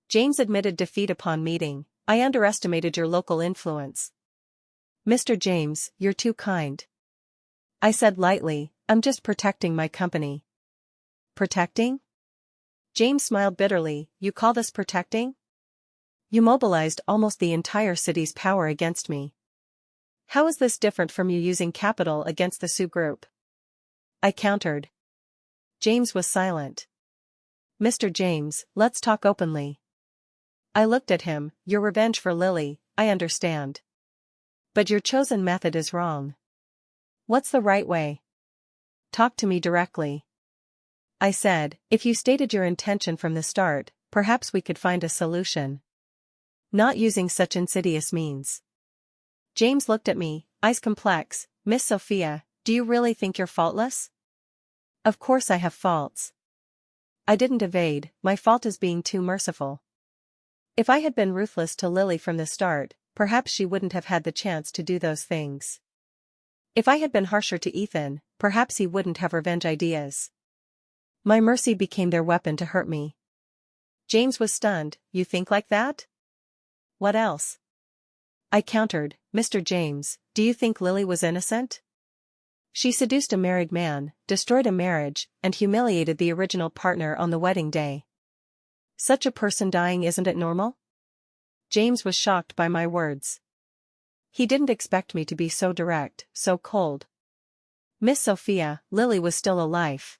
James admitted defeat upon meeting. I underestimated your local influence. Mr. James, you're too kind. I said lightly, I'm just protecting my company. Protecting? James smiled bitterly, you call this protecting? You mobilized almost the entire city's power against me. How is this different from you using capital against the Su Group? I countered. James was silent. Mr. James, let's talk openly. I looked at him, your revenge for Lily, I understand. But your chosen method is wrong. What's the right way? Talk to me directly. I said, if you stated your intention from the start, perhaps we could find a solution. Not using such insidious means. James looked at me, eyes complex, Miss Sophia, do you really think you're faultless? Of course I have faults. I didn't evade, my fault is being too merciful. If I had been ruthless to Lily from the start, perhaps she wouldn't have had the chance to do those things. If I had been harsher to Ethan, perhaps he wouldn't have revenge ideas. My mercy became their weapon to hurt me. James was stunned, you think like that? What else? I countered, Mr. James, do you think Lily was innocent? She seduced a married man, destroyed a marriage, and humiliated the original partner on the wedding day. Such a person dying, isn't it normal? James was shocked by my words. He didn't expect me to be so direct, so cold. Miss Sophia, Lily was still alive.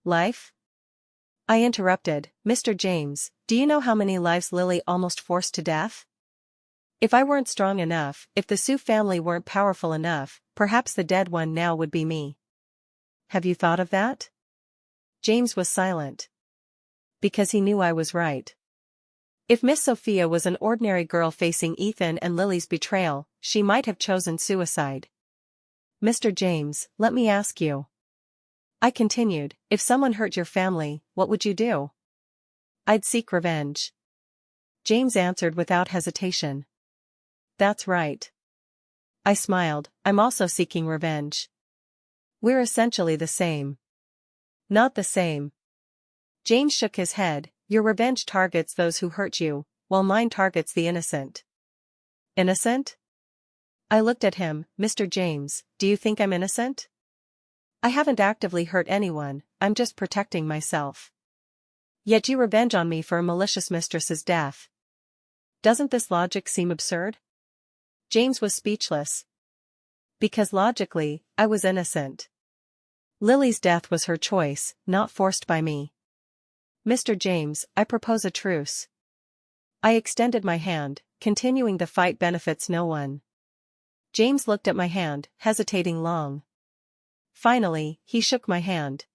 Life? I interrupted, Mr. James, do you know how many lives Lily almost forced to death? If I weren't strong enough, if the Su family weren't powerful enough, perhaps the dead one now would be me. Have you thought of that? James was silent. Because he knew I was right. If Miss Sophia was an ordinary girl facing Ethan and Lily's betrayal, she might have chosen suicide. Mr. James, let me ask you. I continued, if someone hurt your family, what would you do? I'd seek revenge. James answered without hesitation. That's right. I smiled, I'm also seeking revenge. We're essentially the same. Not the same. James shook his head, your revenge targets those who hurt you, while mine targets the innocent. Innocent? I looked at him, Mr. James, do you think I'm innocent? I haven't actively hurt anyone, I'm just protecting myself. Yet you revenge on me for a malicious mistress's death. Doesn't this logic seem absurd? James was speechless. Because logically, I was innocent. Lily's death was her choice, not forced by me. Mr. James, I propose a truce. I extended my hand, continuing the fight benefits no one. James looked at my hand, hesitating long. Finally, he shook my hand.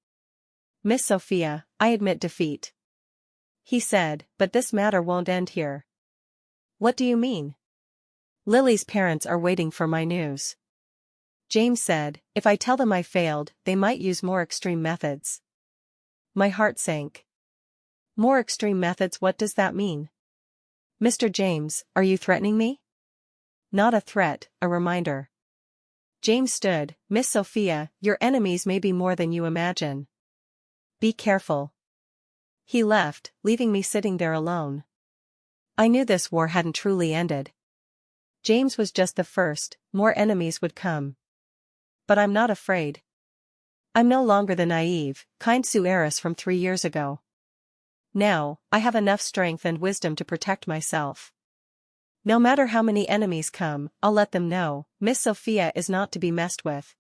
Miss Sophia, I admit defeat. He said, but this matter won't end here. What do you mean? Lily's parents are waiting for my news. James said, if I tell them I failed, they might use more extreme methods. My heart sank. More extreme methods, what does that mean? Mr. James, are you threatening me? Not a threat, a reminder. James stood. Miss Sophia, your enemies may be more than you imagine. Be careful. He left, leaving me sitting there alone. I knew this war hadn't truly ended. James was just the first, more enemies would come. But I'm not afraid. I'm no longer the naive, kind Sue heiress from 3 years ago. Now, I have enough strength and wisdom to protect myself. No matter how many enemies come, I'll let them know, Miss Sophia is not to be messed with.